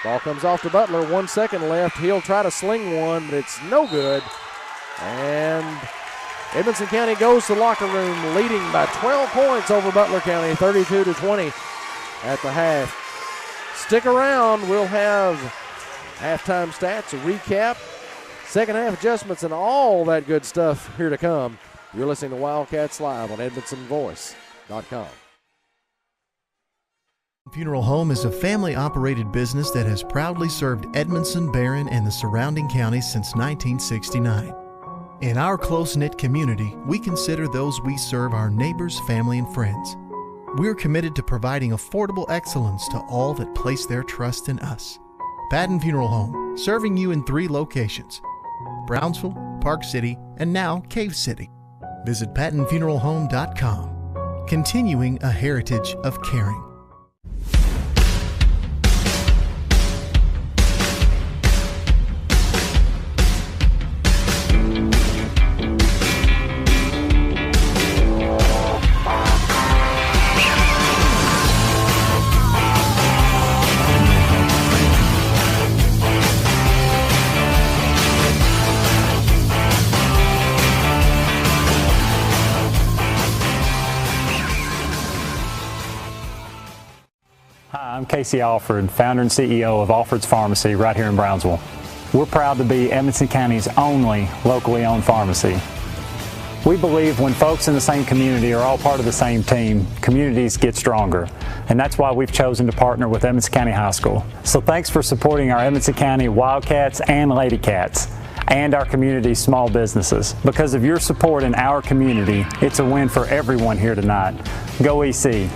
Ball comes off to Butler, 1 second left. He'll try to sling one, but it's no good. And Edmonson County goes to the locker room leading by 12 points over Butler County, 32-20 at the half. Stick around. We'll have halftime stats, a recap, second half adjustments, and all that good stuff here to come. You're listening to Wildcats Live on EdmonsonVoice.com. Funeral Home is a family-operated business that has proudly served Edmondson, Barron, and the surrounding counties since 1969. In our close-knit community, we consider those we serve our neighbors, family, and friends. We're committed to providing affordable excellence to all that place their trust in us. Patton Funeral Home, serving you in 3 locations: Brownsville, Park City, and now Cave City. Visit PattonFuneralHome.com, continuing a heritage of caring. I'm Casey Alford, founder and CEO of Alford's Pharmacy right here in Brownsville. We're proud to be Edmonson County's only locally owned pharmacy. We believe when folks in the same community are all part of the same team, communities get stronger. And that's why we've chosen to partner with Edmonson County High School. So thanks for supporting our Edmonson County Wildcats and Lady Cats and our community's small businesses. Because of your support in our community, it's a win for everyone here tonight. Go EC.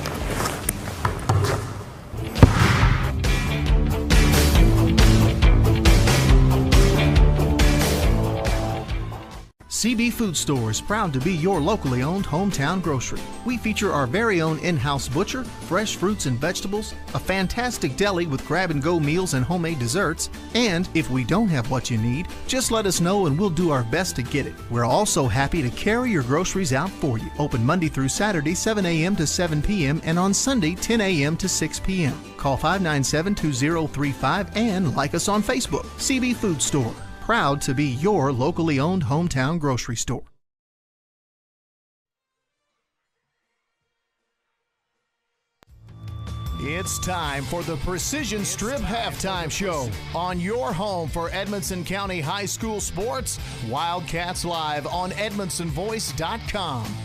CB Food Store is proud to be your locally owned hometown grocery. We feature our very own in-house butcher, fresh fruits and vegetables, a fantastic deli with grab-and-go meals and homemade desserts, and if we don't have what you need, just let us know and we'll do our best to get it. We're also happy to carry your groceries out for you. Open Monday through Saturday, 7 a.m. to 7 p.m. and on Sunday, 10 a.m. to 6 p.m. Call 597-2035 and like us on Facebook. CB Food Store. Proud to be your locally owned hometown grocery store. It's time for the Precision Strip Halftime Show on your home for Edmonson County High School sports, Wildcats Live on EdmonsonVoice.com.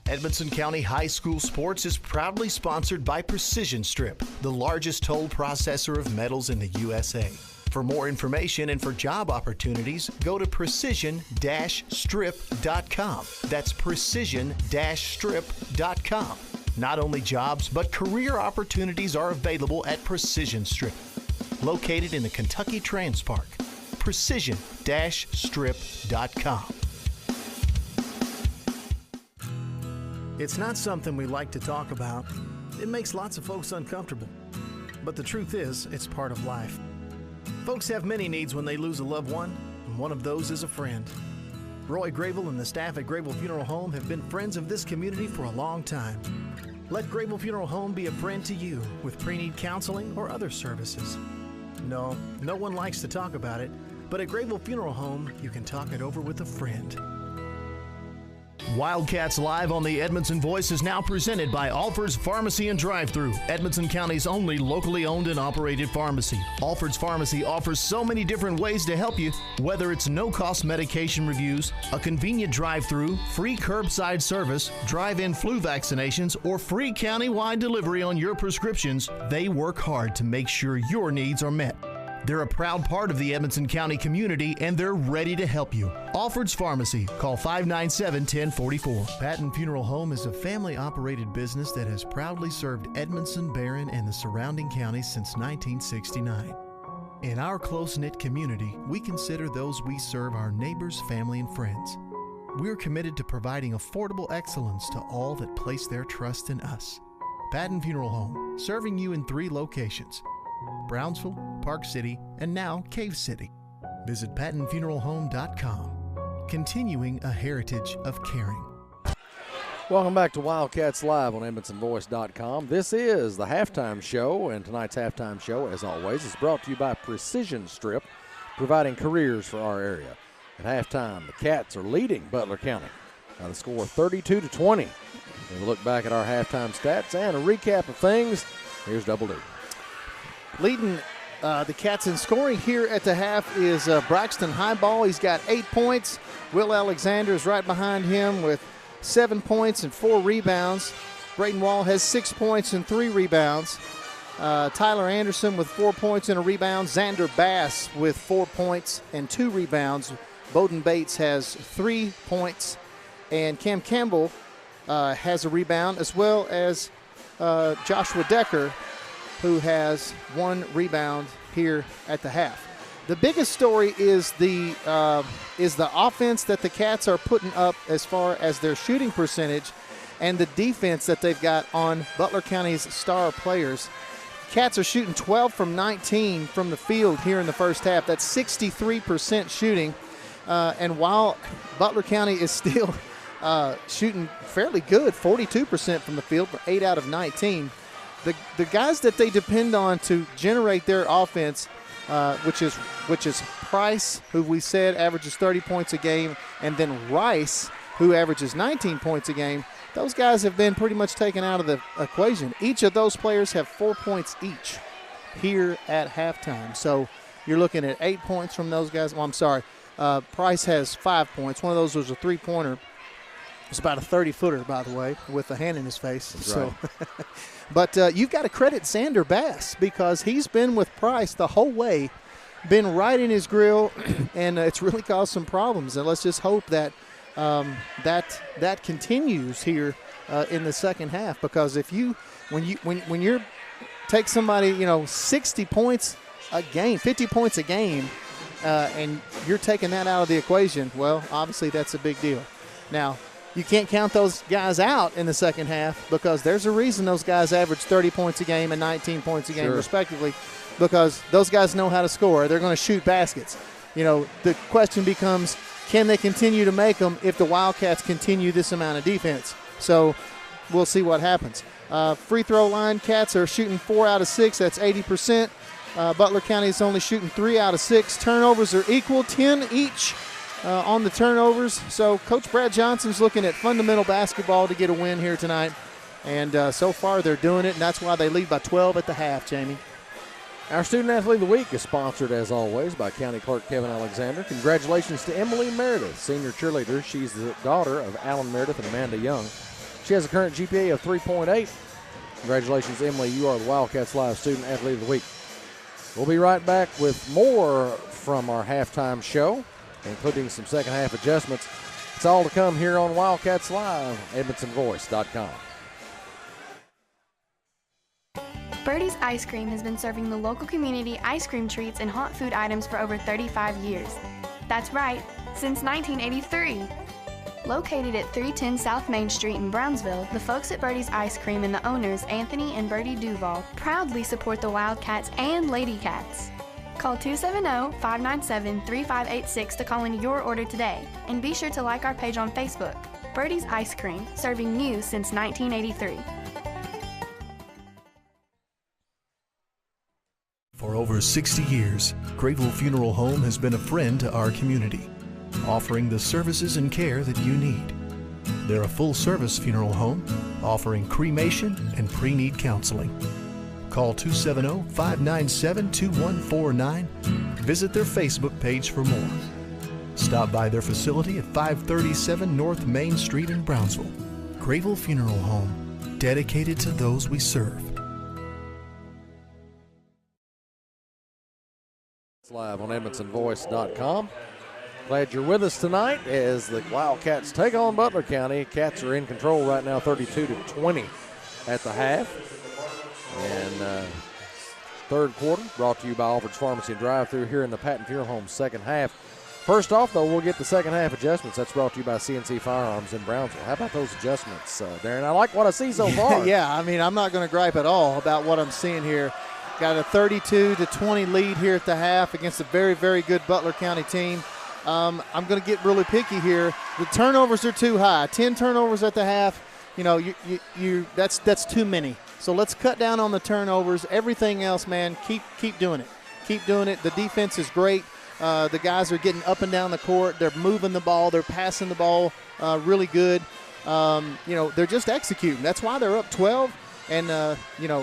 Edmonson County High School Sports is proudly sponsored by Precision Strip, the largest toll processor of metals in the USA. For more information and for job opportunities, go to precision-strip.com. That's precision-strip.com. Not only jobs, but career opportunities are available at Precision Strip, located in the Kentucky Trans Park. Precision-strip.com. It's not something we like to talk about. It makes lots of folks uncomfortable. But the truth is, it's part of life. Folks have many needs when they lose a loved one, and one of those is a friend. Roy Grable and the staff at Grable Funeral Home have been friends of this community for a long time. Let Grable Funeral Home be a friend to you with pre-need counseling or other services. No one likes to talk about it, but at Grable Funeral Home, you can talk it over with a friend. Wildcats Live on the Edmonson Voice is now presented by Alford's Pharmacy and Drive-Thru, Edmonson County's only locally owned and operated pharmacy. Alford's Pharmacy offers so many different ways to help you, whether it's no-cost medication reviews, a convenient drive-thru, free curbside service, drive-in flu vaccinations, or free county-wide delivery on your prescriptions. They work hard to make sure your needs are met. They're a proud part of the Edmonson County community, and they're ready to help you. Alford's Pharmacy. Call 597-1044. Patton Funeral Home is a family-operated business that has proudly served Edmonson, Barron, and the surrounding counties since 1969. In our close-knit community, we consider those we serve our neighbors, family, and friends. We're committed to providing affordable excellence to all that place their trust in us. Patton Funeral Home, serving you in 3 locations: Brownsville, Park City, and now Cave City. Visit PattonFuneralHome.com, continuing a heritage of caring. Welcome back to Wildcats Live on EdmonsonVoice.com. This is the halftime show, and tonight's halftime show, as always, is brought to you by Precision Strip, providing careers for our area. At halftime, the Cats are leading Butler County by the score of 32-20. We'll look back at our halftime stats and a recap of things. Here's Double D. Leading the Cats in scoring here at the half is Braxton Highball. He's got 8 points. Will Alexander is right behind him with 7 points and 4 rebounds. Braden Wall has 6 points and 3 rebounds. Tyler Anderson with 4 points and a rebound. Xander Bass with 4 points and 2 rebounds. Bowden Bates has 3 points. And Cam Campbell has a rebound, as well as Joshua Decker, who has 1 rebound here at the half. The biggest story is the offense that the Cats are putting up as far as their shooting percentage and the defense that they've got on Butler County's star players. Cats are shooting 12 from 19 from the field here in the first half. That's 63% shooting. And while Butler County is still shooting fairly good, 42% from the field for 8 out of 19, the guys that they depend on to generate their offense, which is Price, who we said averages 30 points a game, and then Rice, who averages 19 points a game. Those guys have been pretty much taken out of the equation. Each of those players have 4 points each here at halftime. So you're looking at 8 points from those guys. Well, I'm sorry. Price has 5 points. One of those was a three-pointer. It's about a 30-footer, by the way, with a hand in his face. That's so, right. But you've got to credit Xander Bass because he's been with Price the whole way, been right in his grill, and it's really caused some problems. And let's just hope that that continues here in the second half. Because when you're take somebody 60 points a game, 50 points a game, and you're taking that out of the equation, well, obviously that's a big deal. Now, you can't count those guys out in the second half because there's a reason those guys average 30 points a game and 19 points a game, respectively, because those guys know how to score. They're going to shoot baskets. The question becomes, can they continue to make them if the Wildcats continue this amount of defense? So we'll see what happens. Free throw line, Cats are shooting 4 out of 6. That's 80%. Butler County is only shooting 3 out of 6. Turnovers are equal, 10 each on the turnovers. So Coach Brad Johnson's looking at fundamental basketball to get a win here tonight. And so far they're doing it, and that's why they lead by 12 at the half, Jamie. Our Student Athlete of the Week is sponsored, as always, by County Clerk Kevin Alexander. Congratulations to Emily Meredith, senior cheerleader. She's the daughter of Alan Meredith and Amanda Young. She has a current GPA of 3.8. Congratulations, Emily. You are the Wildcats Live Student Athlete of the Week. We'll be right back with more from our halftime show, including some second half adjustments. It's all to come here on Wildcats Live, EdmonsonVoice.com. Birdie's Ice Cream has been serving the local community ice cream treats and hot food items for over 35 years. That's right, since 1983. Located at 310 South Main Street in Brownsville, the folks at Birdie's Ice Cream and the owners, Anthony and Birdie Duval, proudly support the Wildcats and Lady Cats. Call 270-597-3586 to call in your order today, and be sure to like our page on Facebook. Birdie's Ice Cream, serving you since 1983. For over 60 years, Grayville Funeral Home has been a friend to our community, offering the services and care that you need. They're a full-service funeral home, offering cremation and pre-need counseling. Call 270-597-2149. Visit their Facebook page for more. Stop by their facility at 537 North Main Street in Brownsville. Grayville Funeral Home, dedicated to those we serve. Live on EdmonsonVoice.com. Glad you're with us tonight as the Wildcats take on Butler County. Cats are in control right now, 32-20 at the half. And third quarter brought to you by Alfred's Pharmacy and Drive-Thru here in the Patton Funeral Home second half. First off, though, we'll get the second half adjustments. That's brought to you by CNC Firearms in Brownsville. How about those adjustments, Darren? I like what I see so far. Yeah, I mean, I'm not going to gripe at all about what I'm seeing here. Got a 32-20 lead here at the half against a very, very good Butler County team. I'm going to get really picky here. The turnovers are too high. 10 turnovers at the half. That's too many. So let's cut down on the turnovers. Everything else, man, keep doing it. Keep doing it. The defense is great. The guys are getting up and down the court. They're moving the ball. They're passing the ball really good. They're just executing. That's why they're up 12. And,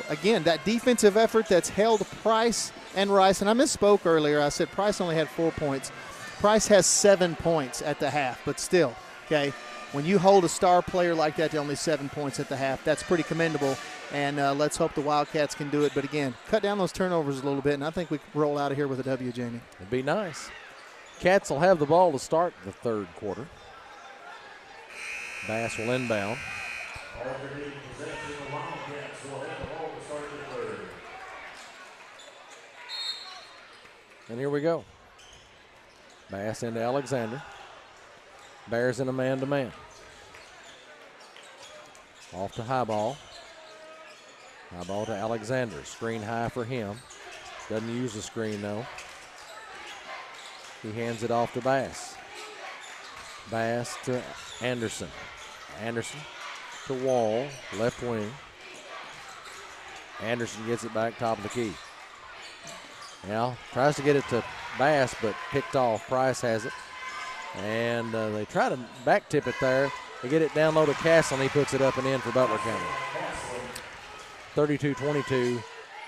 again, that defensive effort that's held Price and Rice. And I misspoke earlier. I said Price only had 4 points. Price has 7 points at the half. But still, okay, when you hold a star player like that to only 7 points at the half, that's pretty commendable. And let's hope the Wildcats can do it. But, again, cut down those turnovers a little bit, and I think we can roll out of here with a W, Jamie. It'd be nice. Cats will have the ball to start the third quarter. Bass will inbound. And here we go. Bass into Alexander. Bears in a man-to-man. Off to high ball. High ball to Alexander. Screen high for him. Doesn't use the screen, though. He hands it off to Bass. Bass to Anderson. Anderson to Wall, left wing. Anderson gets it back top of the key. Now tries to get it to Bass, but picked off. Price has it. And they try to back tip it there. They get it down low to Castle, and he puts it up and in for Butler County. 32-22.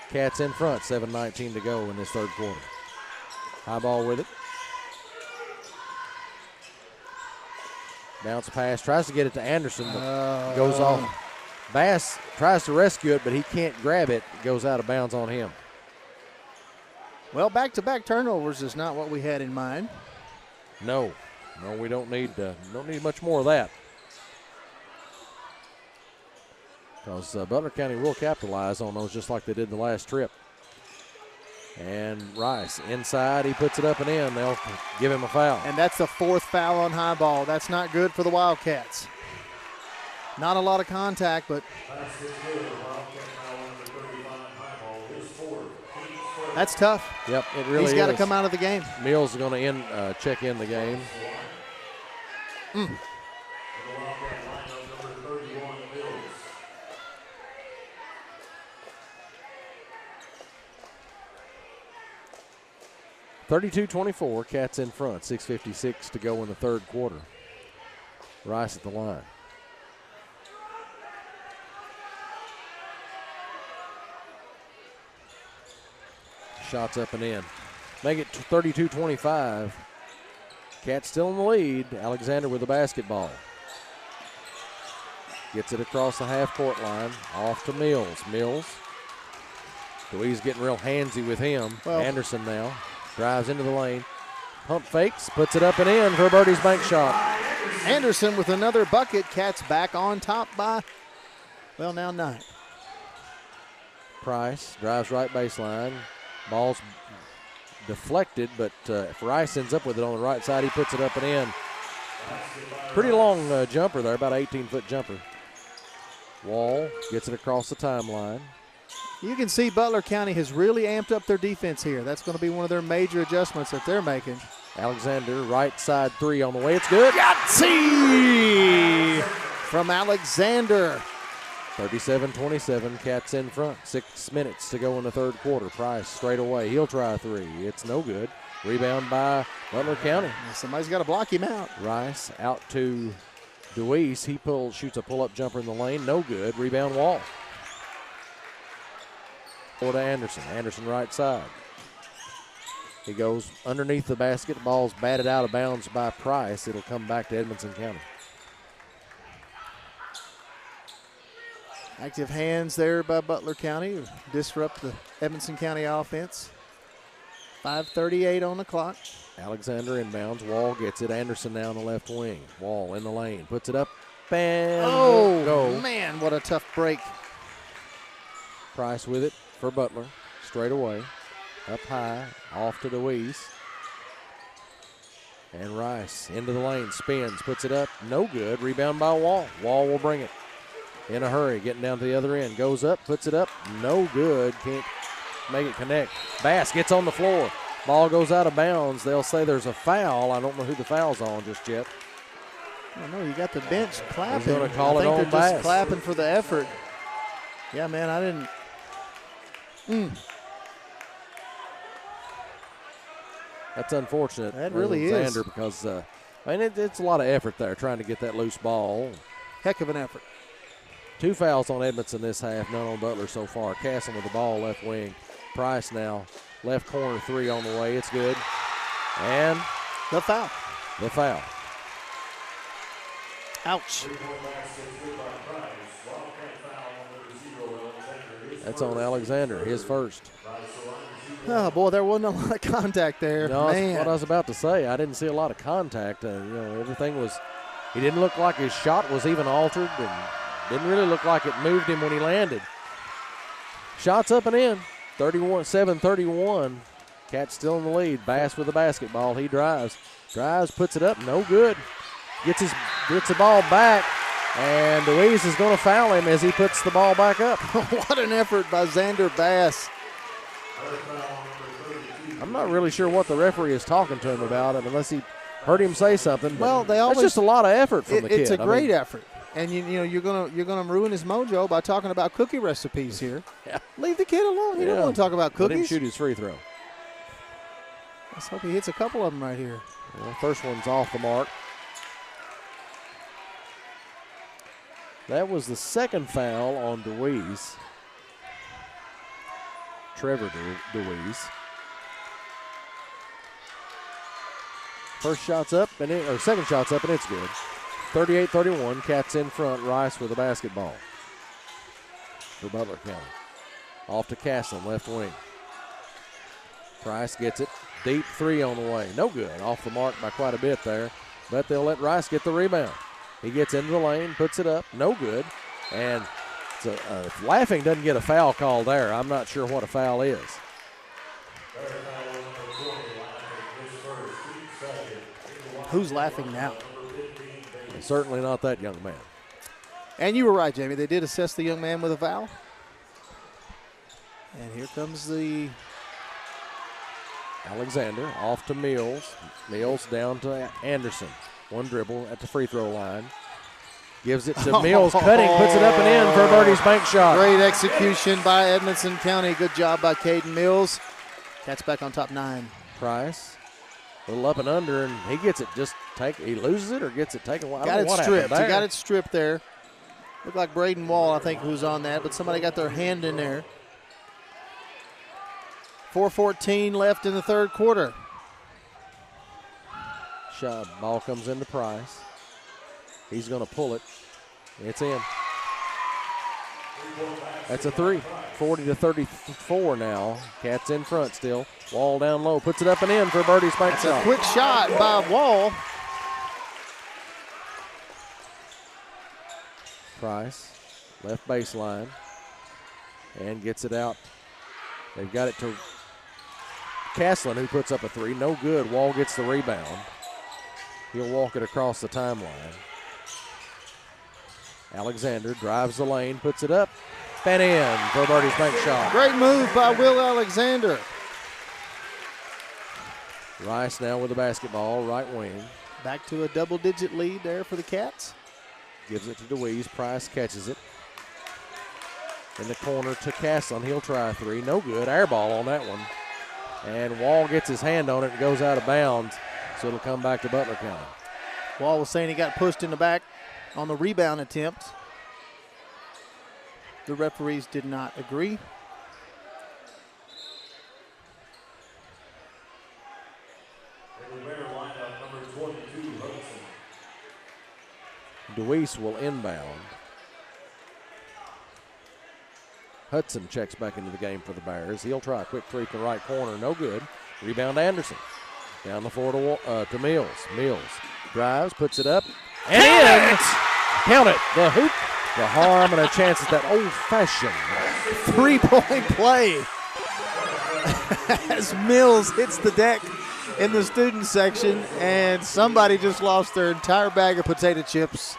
Cats in front, 7:19 to go in this third quarter. High ball with it. Bounce pass, tries to get it to Anderson, but goes off. Bass tries to rescue it, but he can't grab it. It goes out of bounds on him. Well, back-to-back turnovers is not what we had in mind. No, we don't need much more of that. Because Butler County will capitalize on those just like they did the last trip. And Rice inside, he puts it up and in. They'll give him a foul. And that's the fourth foul on high ball. That's not good for the Wildcats. Not a lot of contact, but that's tough. Yep, it really is. He's got to come out of the game. Mills is going to check in the game. 32-24, Cats in front, 6:56 to go in the third quarter. Rice at the line. Shots up and in. Make it 32-25. Cats still in the lead. Alexander with the basketball. Gets it across the half-court line. Off to Mills. Mills. Dewey's getting real handsy with him. Well, Anderson now. Drives into the lane. Pump fakes. Puts it up and in for Birdie's bank shot. Anderson with another bucket. Cats back on top by, well, now 9. Price drives right baseline. Ball's deflected, but if Rice ends up with it on the right side, he puts it up and in. Pretty long jumper there, about an 18-foot jumper. Wall gets it across the timeline. You can see Butler County has really amped up their defense here. That's going to be one of their major adjustments that they're making. Alexander, right side three on the way. It's good. Yahtzee from Alexander. 37-27, Cats in front. 6 minutes to go in the third quarter. Price straight away. He'll try a three. It's no good. Rebound by Butler County. Somebody's got to block him out. Rice out to Deweese. He shoots a pull-up jumper in the lane. No good. Rebound Wall. To Anderson. Anderson right side. He goes underneath the basket. The ball's batted out of bounds by Price. It'll come back to Edmonson County. Active hands there by Butler County. Disrupt the Edmonson County offense. 5:38 on the clock. Alexander inbounds. Wall gets it. Anderson now on the left wing. Wall in the lane. Puts it up. And go. Man, what a tough break. Price with it for Butler. Straight away. Up high. Off to Deweese. And Rice into the lane. Spins. Puts it up. No good. Rebound by Wall. Wall will bring it. In a hurry. Getting down to the other end. Goes up. Puts it up. No good. Can't make it connect. Bass gets on the floor. Ball goes out of bounds. They'll say there's a foul. I don't know who the foul's on just yet. I don't know. You got the bench clapping. He's going to call it on they're Bass. Just clapping for the effort. Yeah, man, I didn't. That's unfortunate. That really Alexander, is. Because, it's a lot of effort there trying to get that loose ball. Heck of an effort. 2 fouls on Edmonton this half, none on Butler so far. Castle with the ball left wing. Price now, left corner three on the way. It's good. And the foul. The foul. Ouch. That's on Alexander, his first. Oh, boy, there wasn't a lot of contact there. No, Man. that's what I was about to say. I didn't see a lot of contact. Everything was, he didn't look like his shot was even altered and didn't really look like it moved him when he landed. Shots up and in. 7-31. Cats still in the lead. Bass with the basketball. He drives. Puts it up. No good. Gets the ball back. And Deweese is going to foul him as he puts the ball back up. What an effort by Xander Bass. I'm not really sure what the referee is talking to him about, unless he heard him say something. Well, that's just a lot of effort from the kid. It's a great effort. And you're gonna ruin his mojo by talking about cookie recipes here. Yeah. Leave the kid alone. He don't want to talk about cookies. Let him shoot his free throw. Let's hope he hits a couple of them right here. Well, first one's off the mark. That was the second foul on DeWeese. Trevor DeWeese. First shot's up, second shot's up, and it's good. 38-31, Cats in front. Rice with the basketball for Butler County. Off to Castle, left wing. Price gets it. Deep three on the way. No good. Off the mark by quite a bit there, but they'll let Rice get the rebound. He gets into the lane, puts it up. No good. And if Laughing doesn't get a foul call there, I'm not sure what a foul is. Who's laughing now? Certainly not that young man. And you were right, Jamie. They did assess the young man with a foul. And here comes the Alexander off to Mills. Mills down to Anderson. One dribble at the free throw line. Gives it to Mills, cutting, puts it up and in for Birdie's bank shot. Great execution by Edmondson County. Good job by Caden Mills. Cats back on top 9. Price, a little up and under, and he gets it. He loses it or gets it taken. I don't know what stripped. happened there. He got it stripped there. Looked like Braden Wall, I think, who's on that, but somebody got their hand in there. 4:14 left in the third quarter. Ball comes into Price. He's going to pull it. It's in. That's a three. 40-34 now. Cats in front still. Wall down low. Puts it up and in for Birdie's bank shot. A quick shot by Wall. Price, left baseline, and gets it out. They've got it to Castlin, who puts up a three. No good. Wall gets the rebound. He'll walk it across the timeline. Alexander drives the lane, puts it up, and in for Birdie's bank shot. Great move by Will Alexander. Rice now with the basketball, right wing. Back to a double-digit lead there for the Cats. Gives it to DeWeese. Price catches it. In the corner to Castlin. He'll try a three. No good. Air ball on that one. And Wall gets his hand on it and goes out of bounds. So it'll come back to Butler County. Wall was saying he got pushed in the back on the rebound attempt. The referees did not agree. DeWeese will inbound. Hudson checks back into the game for the Bears. He'll try a quick three from the right corner. No good. Rebound Anderson. Down the floor to Mills. Mills drives, puts it up, and in. Count it. The hoop, the harm, and a chance at that old-fashioned three-point play. As Mills hits the deck in the student section, and somebody just lost their entire bag of potato chips.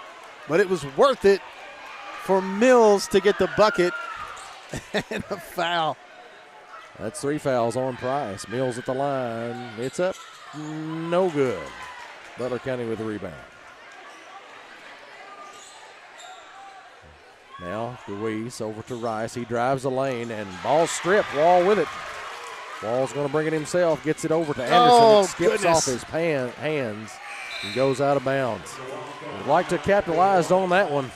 But it was worth it for Mills to get the bucket and a foul. That's 3 fouls on Price. Mills at the line. It's up. No good. Butler County with the rebound. Now DeWeese over to Rice. He drives the lane and ball stripped. Wall with it. Wall's going to bring it himself. Gets it over to Anderson. It skips off his hands and goes out of bounds. Would like to capitalize on that one.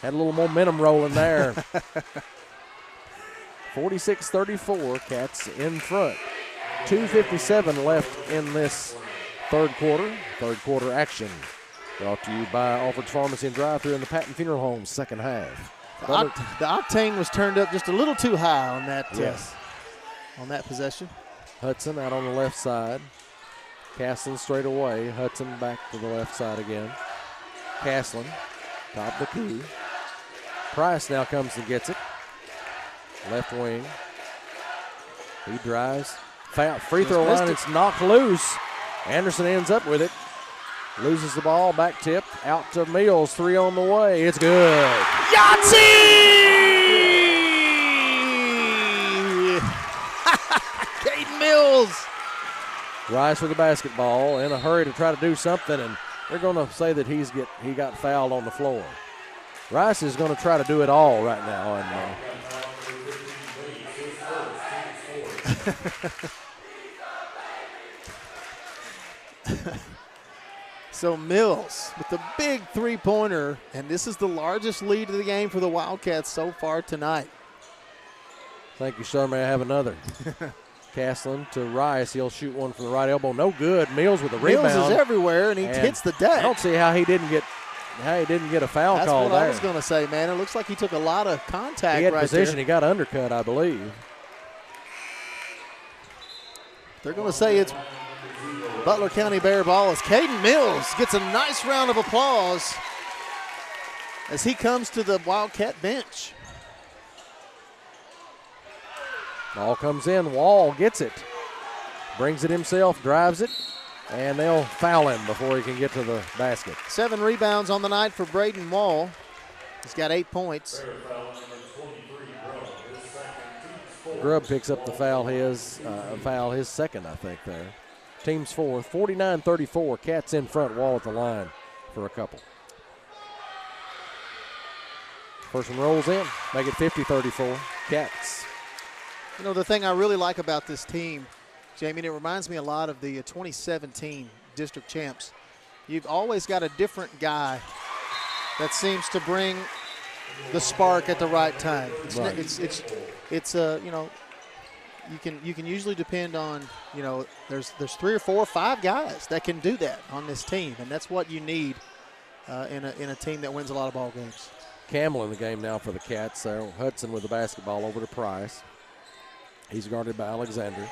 Had a little momentum rolling there. 46-34, Cats in front. 2:57 left in this third quarter. Third quarter action brought to you by Alfred's Pharmacy and Drive-Thru in the Patton Funeral Home second half. The octane was turned up just a little too high on that, yes. On that possession. Hudson out on the left side. Castlin straight away. Hudson back to the left side again. Castlin, top of the key. Price now comes and gets it. Left wing. He drives. Free throw line, it's knocked loose. Anderson ends up with it. Loses the ball, back tip, out to Mills, 3 on the way. It's good. Yahtzee! Caden Mills. Rice with the basketball, in a hurry to try to do something, and they're going to say that he got fouled on the floor. Rice is going to try to do it all right now. And, So Mills with the big three-pointer, and this is the largest lead of the game for the Wildcats so far tonight. Thank you, sir. May I have another? Castlin to Rice. He'll shoot one from the right elbow. No good. Mills with the rebound. Mills is everywhere, and he hits the deck. I don't see how he didn't get a foul call there. That's what I was going to say, man. It looks like he took a lot of contact. He had right position. there. He got undercut, I believe. They're going to say it's Butler County Bear ball as Caden Mills gets a nice round of applause as he comes to the Wildcat bench. Ball comes in. Wall gets it. Brings it himself, drives it, and they'll foul him before he can get to the basket. 7 rebounds on the night for Braden Wall. He's got 8 points. Grubb picks up the foul, his second, I think, there. Team's fourth. 49-34. Cats in front. Wall at the line for a couple. First one rolls in. Make it 50-34. Cats. You know, the thing I really like about this team, Jamie, and it reminds me a lot of the 2017 district champs. You've always got a different guy that seems to bring the spark at the right time. It's you know, you can usually depend on, you know, there's 3 or 4 or 5 guys that can do that on this team, and that's what you need in a team that wins a lot of ball games. Campbell in the game now for the Cats. So Hudson with the basketball over to Price. He's guarded by Alexander.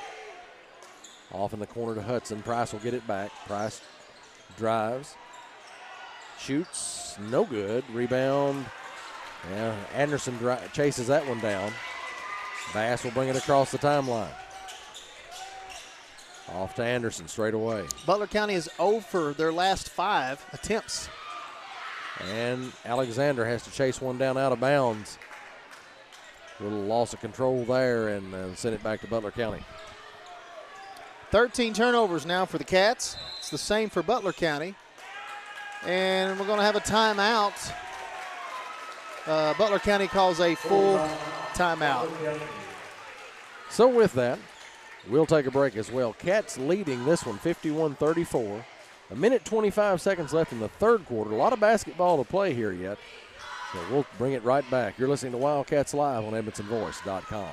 Off in the corner to Hudson. Price will get it back. Price drives. Shoots. No good. Rebound. Yeah, Anderson chases that one down. Bass will bring it across the timeline. Off to Anderson straight away. Butler County is 0 for their last 5 attempts. And Alexander has to chase one down out of bounds. A little loss of control there and send it back to Butler County. 13 turnovers now for the Cats. It's the same for Butler County. And we're going to have a timeout. Butler County calls a full timeout. So with that, we'll take a break as well. Cats leading this one 51-34. A minute 25 seconds left in the third quarter. A lot of basketball to play here yet. So we'll bring it right back. You're listening to Wildcats Live on EdmontonVoice.com.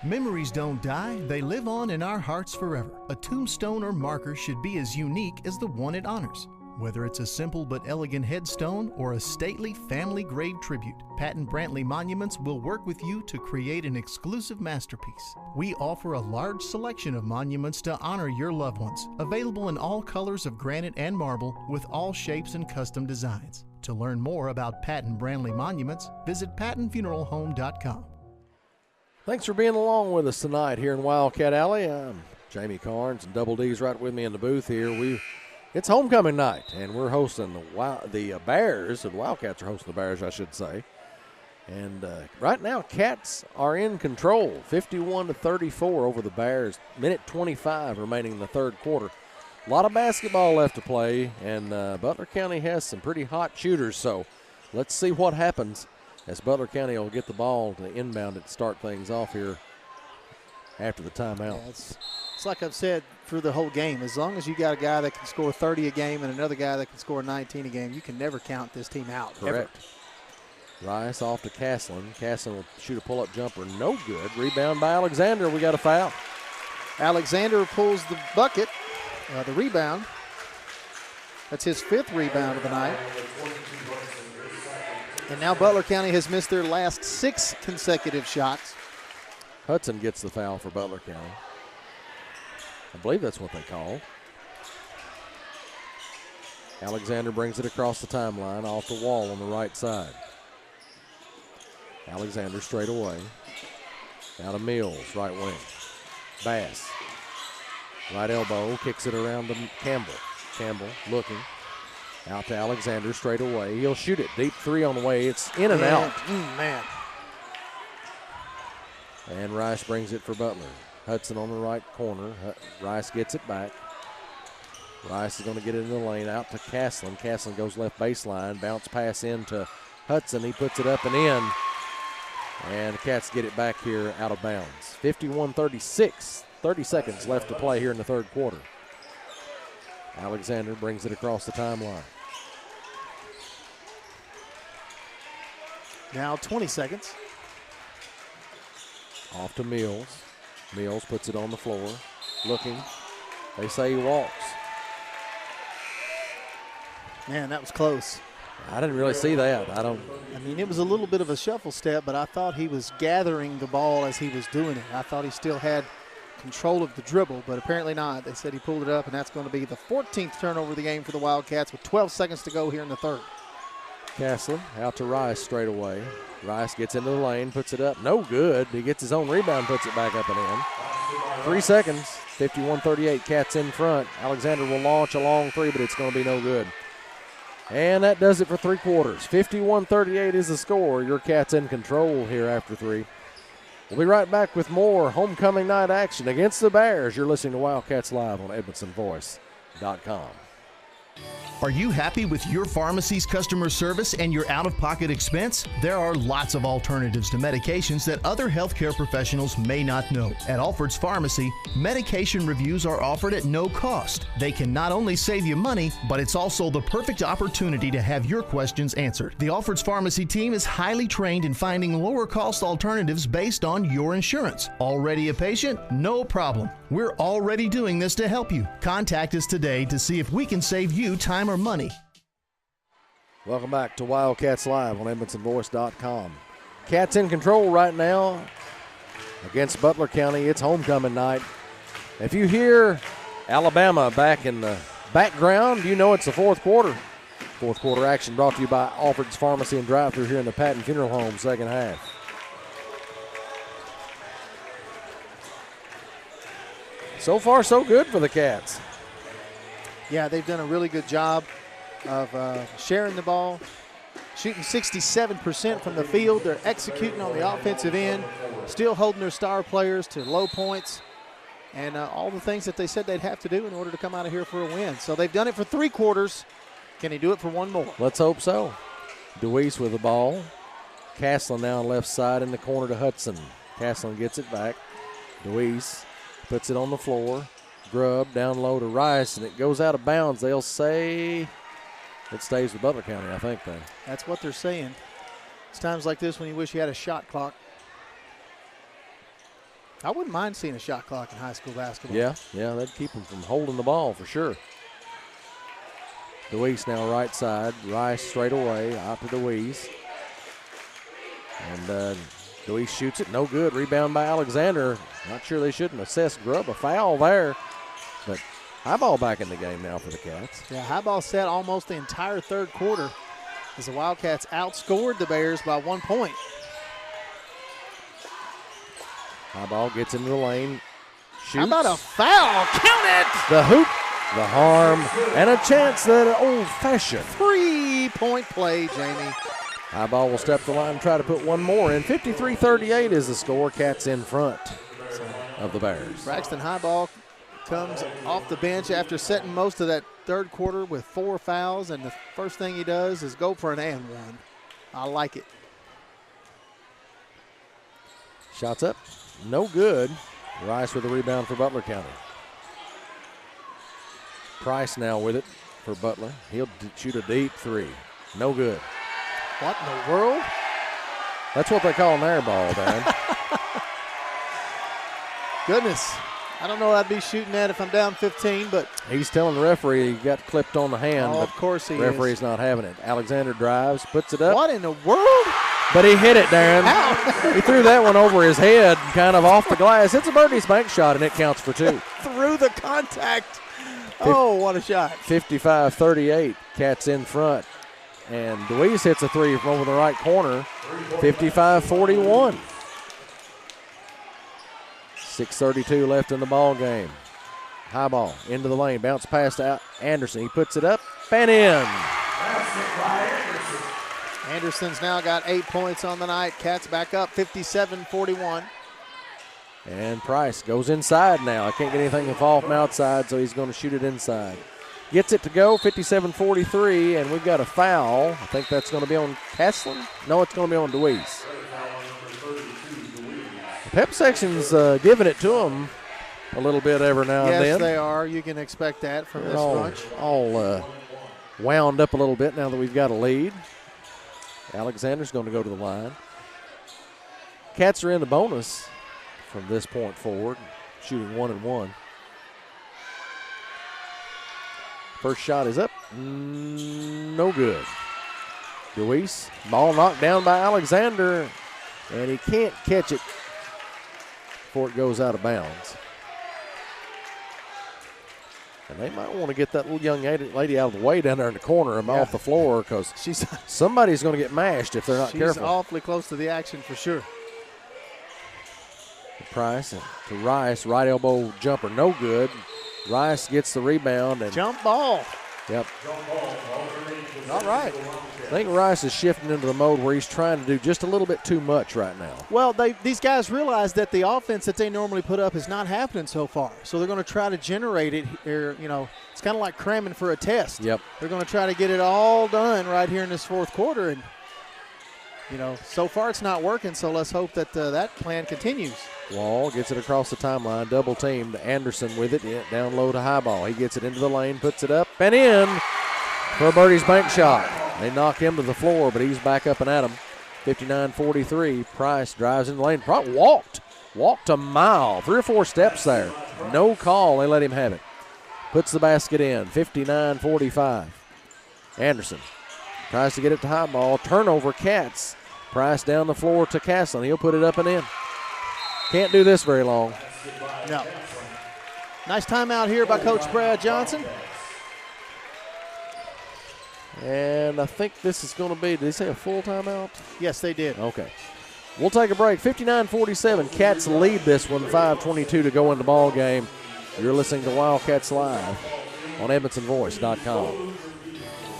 Memories don't die, they live on in our hearts forever. A tombstone or marker should be as unique as the one it honors. Whether it's a simple but elegant headstone or a stately family grave tribute, Patton Brantley Monuments will work with you to create an exclusive masterpiece. We offer a large selection of monuments to honor your loved ones, available in all colors of granite and marble with all shapes and custom designs. To learn more about Patton Brantley Monuments, visit pattonfuneralhome.com. Thanks for being along with us tonight here in Wildcat Alley. I'm Jamie Carnes and Double D's right with me in the booth here. It's homecoming night, and we're hosting the Bears. The Wildcats are hosting the Bears, I should say. And right now, Cats are in control, 51-34 over the Bears. Minute 25 remaining in the third quarter. A lot of basketball left to play, and Butler County has some pretty hot shooters. So let's see what happens as Butler County will get the ball to inbound it to start things off here after the timeout. Yeah, it's like I've said for the whole game. As long as you got a guy that can score 30 a game and another guy that can score 19 a game, you can never count this team out. Correct. Ever. Rice off to Castlin. Castlin will shoot a pull-up jumper. No good. Rebound by Alexander. We got a foul. Alexander pulls the bucket, the rebound. That's his 5th rebound of the night. And now Butler County has missed their last 6 consecutive shots. Hudson gets the foul for Butler County. I believe that's what they call. Alexander brings it across the timeline off the wall on the right side. Alexander straight away. Out of Mills, right wing. Bass. Right elbow, kicks it around to Campbell. Campbell looking. Out to Alexander straight away. He'll shoot it. Deep 3 on the way. It's in and out. Man. And Rice brings it for Butler. Hudson on the right corner. Rice gets it back. Rice is going to get it in the lane. Out to Castlin. Castlin goes left baseline. Bounce pass into Hudson. He puts it up and in. And the Cats get it back here out of bounds. 51-36. 30 seconds left to play here in the third quarter. Alexander brings it across the timeline. Now 20 seconds. Off to Mills. Mills puts it on the floor. Looking. They say he walks. Man, that was close. I didn't really see that. I mean, it was a little bit of a shuffle step, but I thought he was gathering the ball as he was doing it. I thought he still had control of the dribble, but apparently not. They said he pulled it up, and that's going to be the 14th turnover of the game for the Wildcats with 12 seconds to go here in the third. Castle out to Rice straight away. Rice gets into the lane, puts it up. No good. He gets his own rebound, puts it back up and in. 3 seconds. 51-38. Cats in front. Alexander will launch a long three, but it's going to be no good. And that does it for 3 quarters. 51-38 is the score. Your Cats in control here after 3. We'll be right back with more homecoming night action against the Bears. You're listening to Wildcats Live on EdmondsonVoice.com. Are you happy with your pharmacy's customer service and your out-of-pocket expense? There are lots of alternatives to medications that other healthcare professionals may not know. At Alfred's Pharmacy, medication reviews are offered at no cost. They can not only save you money, but it's also the perfect opportunity to have your questions answered. The Alfred's Pharmacy team is highly trained in finding lower-cost alternatives based on your insurance. Already a patient? No problem. We're already doing this to help you. Contact us today to see if we can save you time or money. Welcome back to Wildcats Live on EdmondsonVoice.com. Cats in control right now against Butler County. It's homecoming night. If you hear Alabama back in the background, you know it's the fourth quarter. Fourth quarter action brought to you by Alfred's Pharmacy and Drive-Thru here in the Patton Funeral Home, second half. So far, so good for the Cats. Yeah, they've done a really good job of sharing the ball, shooting 67% from the field. They're executing on the offensive end, still holding their star players to low points, and all the things that they said they'd have to do in order to come out of here for a win. So they've done it for 3 quarters. Can he do it for one more? Let's hope so. DeWeese with the ball. Castlin now on left side in the corner to Hudson. Castlin gets it back. DeWeese puts it on the floor. Grubb down low to Rice, and it goes out of bounds. They'll say it stays with Butler County, I think, then. That's what they're saying. It's times like this when you wish you had a shot clock. I wouldn't mind seeing a shot clock in high school basketball. Yeah, that'd keep them from holding the ball for sure. DeWeese now right side. Rice straight away, out to DeWeese. And DeWeese shoots it, no good. Rebound by Alexander. Not sure they shouldn't assess Grubb. A foul there, but high ball back in the game now for the Cats. Yeah, high ball set almost the entire third quarter as the Wildcats outscored the Bears by 1 point. High ball gets into the lane. Shoots. How about a foul? Count it! The hoop, the harm, and a chance that old-fashioned 3-point play, Jamie. High ball will step the line and try to put one more in. 53-38 is the score. Cats in front of the Bears. Braxton Highball comes off the bench after setting most of that third quarter with 4 fouls, and the first thing he does is go for an and one. I like it. Shots up, no good. Rice with the rebound for Butler County. Price now with it for Butler. He'll shoot a deep 3. No good. What in the world? That's what they call an air ball, Dan. Goodness. I don't know what I'd be shooting at if I'm down 15, but. He's telling the referee he got clipped on the hand. Oh, but of course he is. Referee's not having it. Alexander drives, puts it up. What in the world? But he hit it, Darren. How? He threw that one over his head, kind of off the glass. It's a Birdie's bank shot, and it counts for 2. Through the contact. Oh, what a shot. 55-38. Cats in front. And DeWeese hits a 3 from over the right corner. 55-41. 6:32 left in the ball game. High ball into the lane. Bounce pass to Anderson. He puts it up and in. Anderson's now got 8 points on the night. Cats back up 57-41. And Price goes inside now. I can't get anything to fall from outside, so he's going to shoot it inside. Gets it to go, 57-43, and we've got a foul. I think that's going to be on Castlin. No, it's going to be on DeWeese. The Pep section's giving it to him. a little bit every now and then. Yes, they are. You can expect that from this bunch. All wound up a little bit now that we've got a lead. Alexander's going to go to the line. Cats are in the bonus from this point forward, shooting 1-1. First shot is up. No good. Deweese, ball knocked down by Alexander, and he can't catch it before it goes out of bounds. And they might want to get that little young lady out of the way down there in the corner and off the floor, because somebody's going to get mashed if they're not careful. She's awfully close to the action for sure. Price to Rice, right elbow jumper, no good. Rice gets the rebound. And jump ball. Yep. All right. I think Rice is shifting into the mode where he's trying to do just a little bit too much right now. Well, these guys realize that the offense that they normally put up is not happening so far. So they're going to try to generate it here. You know, it's kind of like cramming for a test. Yep. They're going to try to get it all done right here in this fourth quarter. And, you know, so far it's not working, so let's hope that that plan continues. Wall gets it across the timeline, double teamed. Anderson with it, down low to high ball. He gets it into the lane, puts it up and in for Birdie's bank shot. They knock him to the floor, but he's back up and at him. 59-43. Price drives in the lane. Walked a mile, 3 or 4 steps there. No call. They let him have it. Puts the basket in. 59-45. Anderson tries to get it to high ball. Turnover, Cats. Price down the floor to Castle. He'll put it up and in. Can't do this very long. No. Nice timeout here by Coach Brad Johnson. And I think this is going to be, did they say a full timeout? Yes, they did. Okay. We'll take a break. 59-47. Cats lead this one, 5:22 to go in the ball game. You're listening to Wildcats Live on EdmontonVoice.com.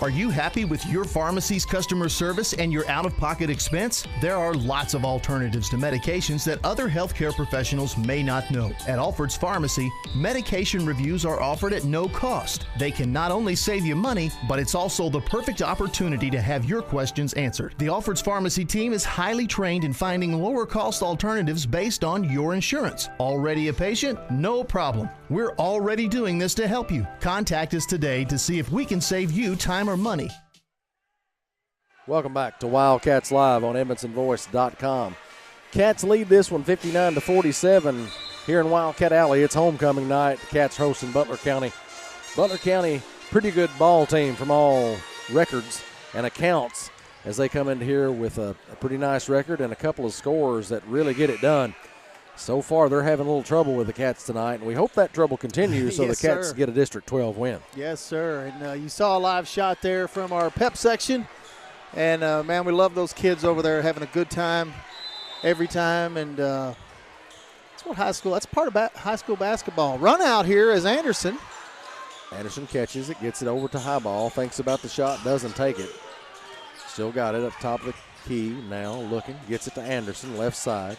Are you happy with your pharmacy's customer service and your out-of-pocket expense? There are lots of alternatives to medications that other healthcare professionals may not know. At Alfred's Pharmacy, medication reviews are offered at no cost. They can not only save you money, but it's also the perfect opportunity to have your questions answered. The Alfred's Pharmacy team is highly trained in finding lower-cost alternatives based on your insurance. Already a patient? No problem. We're already doing this to help you. Contact us today to see if we can save you time or money. Welcome back to Wildcats Live on EdmontonVoice.com. Cats lead this one 59-47 here in Wildcat Alley. It's homecoming night. Cats hosting Butler County. Butler County, pretty good ball team from all records and accounts as they come in here with a pretty nice record and a couple of scores that really get it done. So far, they're having a little trouble with the Cats tonight, and we hope that trouble continues so Yes, the Cats sir. get a District 12 win. Yes, sir. And you saw a live shot there from our pep section. And, man, we love those kids over there having a good time every time. And that's what that's part of high school basketball. Run out here is Anderson. Anderson catches it, gets it over to high ball, thinks about the shot, doesn't take it. Still got it up top of the key now, looking, gets it to Anderson, left side.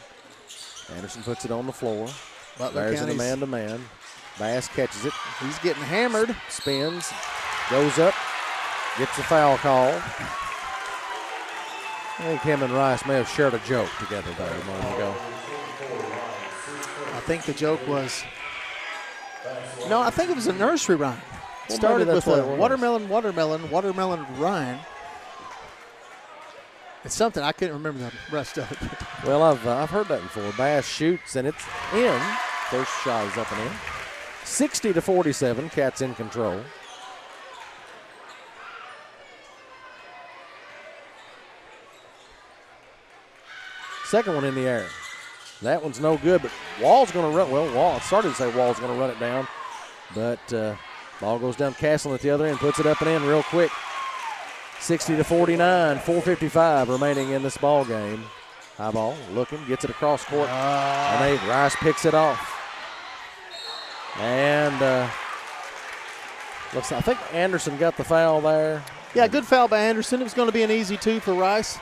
Anderson puts it on the floor. There's an man-to-man. Bass catches it. He's getting hammered. Spins, goes up, gets a foul call. I think him and Rice may have shared a joke together there a moment ago. I think the joke was, no, I think it was a nursery rhyme. It Well, started maybe with that's what a it was. watermelon rhyme. It's something I couldn't remember the rest of it. Well, I've heard that before. Bass shoots and it's in. First shot is up and in. 60-47. Cats in control. Second one in the air. That one's no good, but Wall's going to run. Well, Wall started to say Wall's going to run it down, but ball goes down. Castle at the other end, puts it up and in real quick. 60-49, 4:55 remaining in this ball game. High ball, looking, gets it across court, and Rice picks it off. And I think Anderson got the foul there. Yeah, good foul by Anderson. It was going to be an easy 2 for Rice.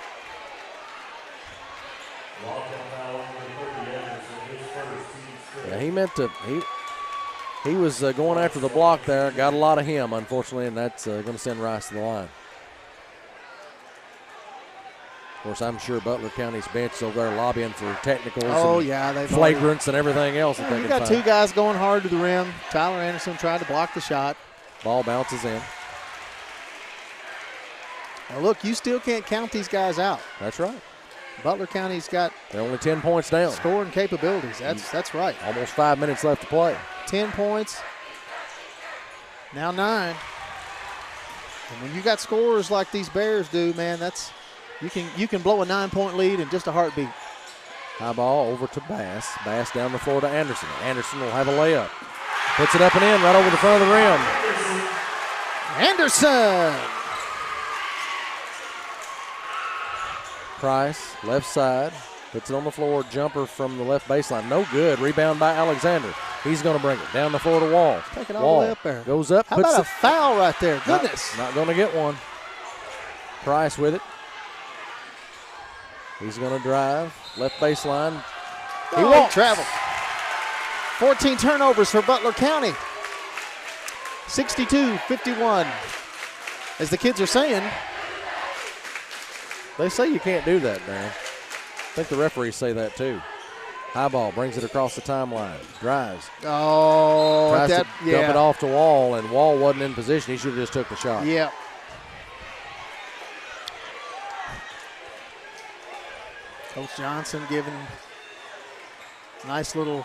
Yeah, he meant to. He was going after the block there. Got a lot of him, unfortunately, and that's going to send Rice to the line. Of course, I'm sure Butler County's bench is over there lobbying for technicals Oh, and yeah. They've flagrants and everything else that they You can got find. 2 guys going hard to the rim. Tyler Anderson tried to block the shot. Ball bounces in. Now, look, you still can't count these guys out. That's right. Butler County's got They're only 10 points down. scoring capabilities. That's right. Almost 5 minutes left to play. 10 points. Now 9. And when you got scorers like these Bears do, man, that's you can blow a 9-point lead in just a heartbeat. High ball over to Bass. Bass down the floor to Anderson. Anderson will have a layup. Puts it up and in right over the front of the rim. Anderson! Price, left side, puts it on the floor. Jumper from the left baseline. No good. Rebound by Alexander. He's going to bring it down the floor to Wall. Take it all Wall the way up there. goes up. How puts about a it, foul right there? Goodness. Not going to get one. Price with it. He's going to drive. Left baseline. He won't travel. 14 turnovers for Butler County. 62-51. As the kids are saying, They say you can't do that, man. I think the referees say that too. High ball, brings it across the timeline, drives. oh, Tries that, to dump it off to Wall, and Wall wasn't in position. He should have just took the shot. Yeah. Coach Johnson giving nice little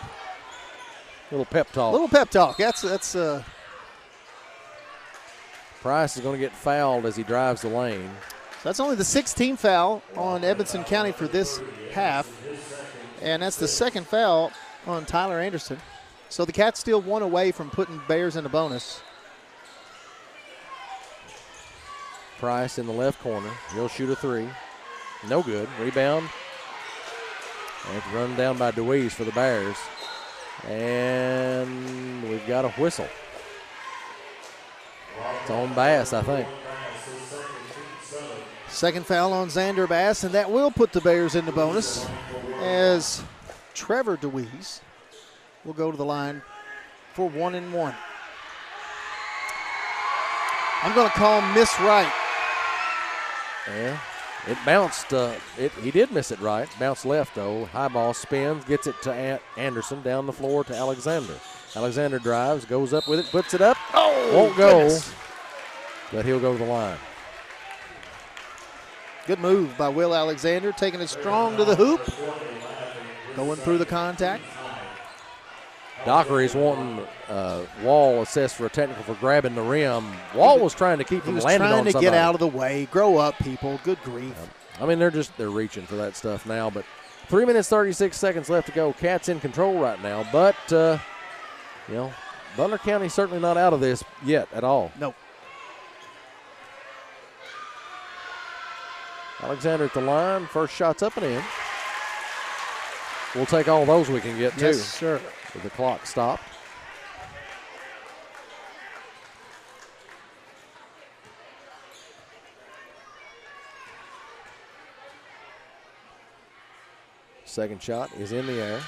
pep talk. That's Price is going to get fouled as he drives the lane. That's only the 16th foul on Edmonson County for this half, and that's the second foul on Tyler Anderson. So the Cats still one away from putting Bears in the bonus. Price in the left corner. He'll shoot a three. No good. Rebound. And it's run down by DeWeese for the Bears. And we've got a whistle. It's on Bass, I think. Second foul on Xander Bass, and that will put the Bears in the bonus as Trevor DeWeese will go to the line for 1-and-1. I'm going to call miss right. Yeah, it bounced. He did miss it right. Bounced left, though. High ball spins, gets it to Anderson, down the floor to Alexander. Alexander drives, goes up with it, puts it up. Won't go, goodness. But he'll go to the line. Good move by Will Alexander, taking it strong to the hoop. Going through the contact. Dockery's wanting Wall assessed for a technical for grabbing the rim. Wall was trying to keep him landing on trying to somebody. get out of the way. Grow up, people. Good grief. I mean, they're reaching for that stuff now. But 3 minutes, 36 seconds left to go. Cats in control right now. But, Butler County's certainly not out of this yet at all. Nope. Alexander at the line. First shot's up and in. We'll take all those we can get, too. Yes, sir. With the clock stopped. Second shot is in the air.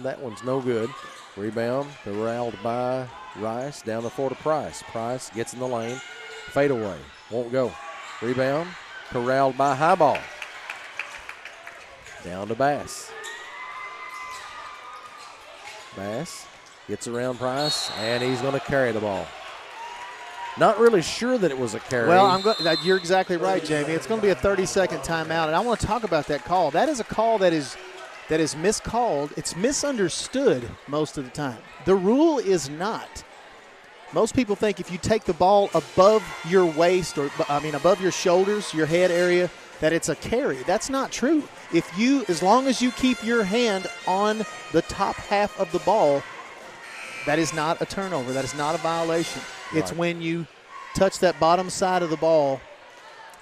That one's no good. Rebound corralled by Rice. Down the floor to Price. Price gets in the lane. Fade away. Won't go. Rebound corralled by Highball. Down to Bass. Bass gets around Price, and he's going to carry the ball. Not really sure that it was a carry. Well, you're exactly right, Jamie. It's going to be a 30-second timeout, and I want to talk about that call. That is a call that is miscalled. It's misunderstood most of the time. The rule is not. Most people think if you take the ball above your waist, above your shoulders, your head area, that it's a carry. That's not true. As long as you keep your hand on the top half of the ball, that is not a turnover. That is not a violation. Right. It's when you touch that bottom side of the ball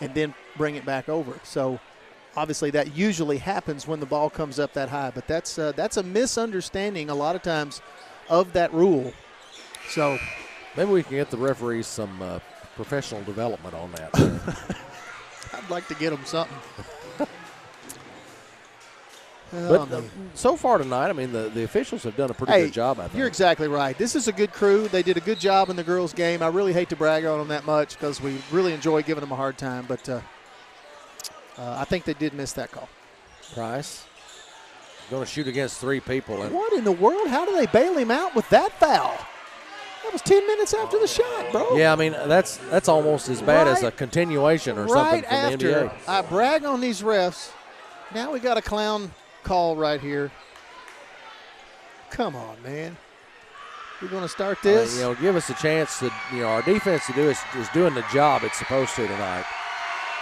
and then bring it back over. So obviously that usually happens when the ball comes up that high, but that's a misunderstanding a lot of times of that rule. So maybe we can get the referees some professional development on that. I'd like to get them something. But so far tonight, I mean, the officials have done a pretty good job, I think. You're exactly right. This is a good crew. They did a good job in the girls' game. I really hate to brag on them that much because we really enjoy giving them a hard time. But I think they did miss that call. Price going to shoot against 3 people. And What in the world? How do they bail him out with that foul? That was 10 minutes after the shot, bro. yeah, I mean, that's almost as bad as a Right- continuation or Right something from the after NBA. I brag on these refs, now we got a clown call right here. Come on, man. We're going to start I mean, this. give us a chance to, our defense to do is doing the job it's supposed to tonight.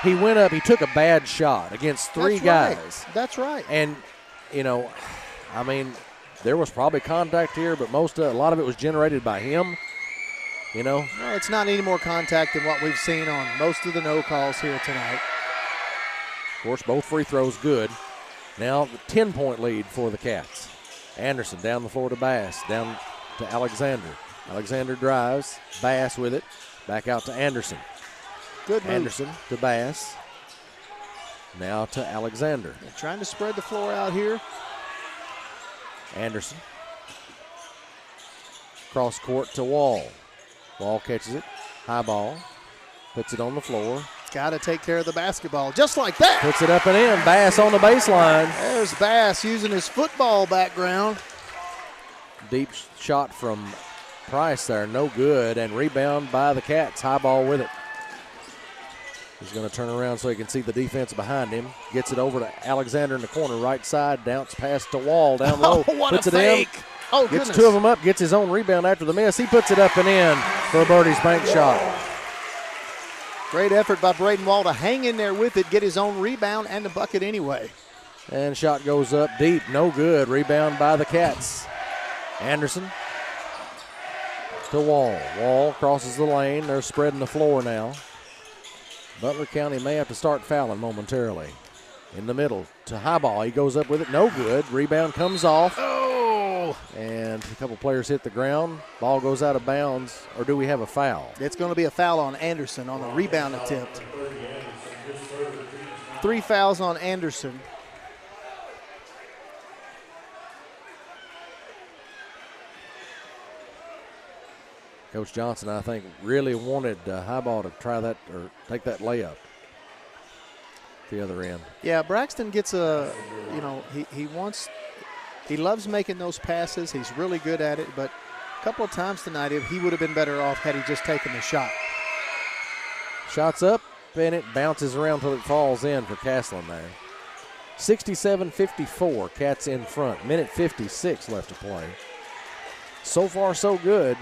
He went up, he took a bad shot against 3 That's guys. Right. That's right. And, I mean, there was probably contact here, but a lot of it was generated by him. Well, it's not any more contact than what we've seen on most of the no calls here tonight. Of course, both free throws good. Now the 10-point lead for the Cats. Anderson down the floor to Bass, down to Alexander. Alexander drives, Bass with it, back out to Anderson. Good move. Anderson to Bass. Now to Alexander. They're trying to spread the floor out here. Anderson. Cross court to Wall. Wall catches it. High ball. Puts it on the floor. Got to take care of the basketball just like that. Puts it up and in. Bass on the baseline. There's Bass using his football background. Deep shot from Price there. No good. And rebound by the Cats. High ball with it. He's going to turn around so he can see the defense behind him. Gets it over to Alexander in the corner, right side. Bounce pass to Wall down low. What puts a it fake. in. Oh, Gets goodness. 2 of them up. Gets his own rebound after the miss. He puts it up and in for a Birdie's bank shot. Great effort by Braden Wall to hang in there with it, get his own rebound and the bucket anyway. And shot goes up deep. No good. Rebound by the Cats. Anderson to Wall. Wall crosses the lane. They're spreading the floor now. Butler County may have to start fouling momentarily. In the middle to Highball. He goes up with it. No good. Rebound comes off. Oh! And a couple players hit the ground. Ball goes out of bounds. Or do we have a foul? It's going to be a foul on Anderson on the rebound attempt. 3 fouls on Anderson. Coach Johnson, I think, really wanted Highball to try that or take that layup at the other end. Yeah, Braxton gets a, he loves making those passes. He's really good at it, but a couple of times tonight he would have been better off had he just taken the shot. Shots up, and it bounces around till it falls in for Castlin there. 67-54, Cats in front. Minute 56 left to play. So far, so good.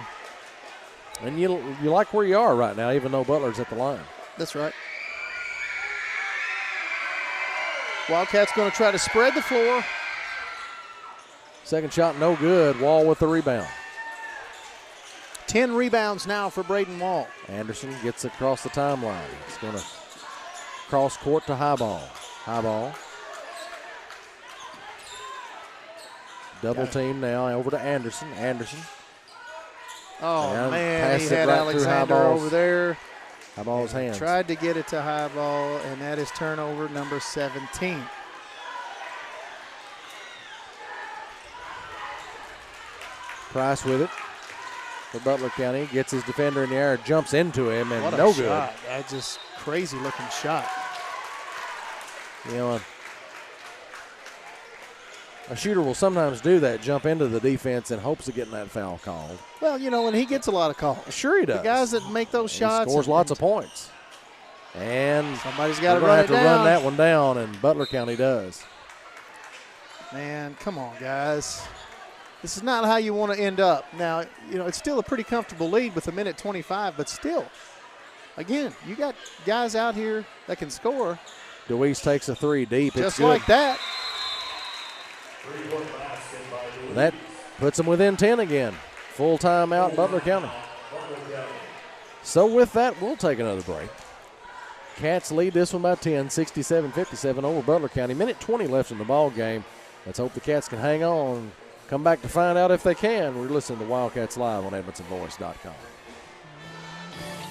And you like where you are right now, even though Butler's at the line. That's right. Wildcats going to try to spread the floor. Second shot, no good. Wall with the rebound. 10 rebounds now for Braden Wall. Anderson gets across the timeline. He's going to cross court to Highball. Highball. Double team now over to Anderson. Anderson. Oh, And man, he pass it had right through Alexander Highball's- over there. Highball's hands. Tried to get it to Highball, and that is turnover number 17. Price with it for Butler County. Gets his defender in the air, jumps into him, and What a no shot. That's just crazy-looking shot. good. A shooter will sometimes do that, jump into the defense in hopes of getting that foul called. Well, and he gets a lot of calls. Sure he does. The guys that make those shots. He scores lots of points. And somebody's got to we're run going to it have to down. run that one down, and Butler County does. Man, come on, guys. This is not how you want to end up. Now, it's still a pretty comfortable lead with 1:25, but still, again, you got guys out here that can score. DeWeese takes a 3 deep. Just it's good. like that. That puts them within 10 again. Full timeout, Butler County. So with that, we'll take another break. Cats lead this one by 10, 67-57 over Butler County. Minute 20 left in the ball game. Let's hope the Cats can hang on. Come back to find out if they can. We're listening to Wildcats Live on EdmontonVoice.com.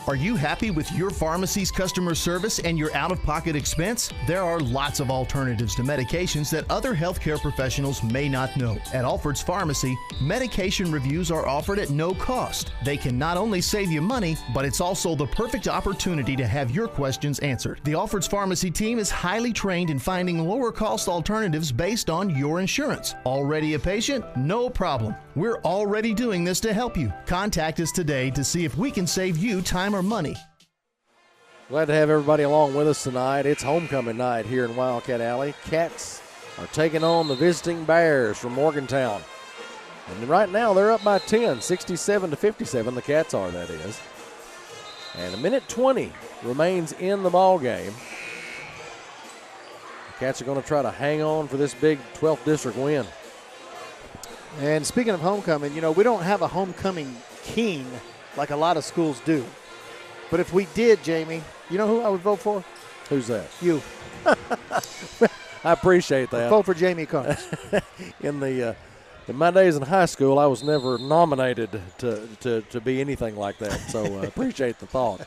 Are you happy with your pharmacy's customer service and your out-of-pocket expense? There are lots of alternatives to medications that other healthcare professionals may not know. At Alfred's Pharmacy, medication reviews are offered at no cost. They can not only save you money, but it's also the perfect opportunity to have your questions answered. The Alfred's Pharmacy team is highly trained in finding lower-cost alternatives based on your insurance. Already a patient? No problem. We're already doing this to help you. Contact us today to see if we can save you time or money. Glad to have everybody along with us tonight. It's homecoming night here in Wildcat Alley. Cats are taking on the visiting Bears from Morgantown. And right now they're up by 10, 67-57. The Cats are, that is. And a minute 20 remains in the ball game. The Cats are going to try to hang on for this big 12th district win. And speaking of homecoming, you know, we don't have a homecoming king like a lot of schools do. But if we did, Jamie, you know who I would vote for? Who's that? You. I appreciate that. Vote for Jamie Carnes. In my days in high school, I was never nominated to be anything like that, so I appreciate the thought.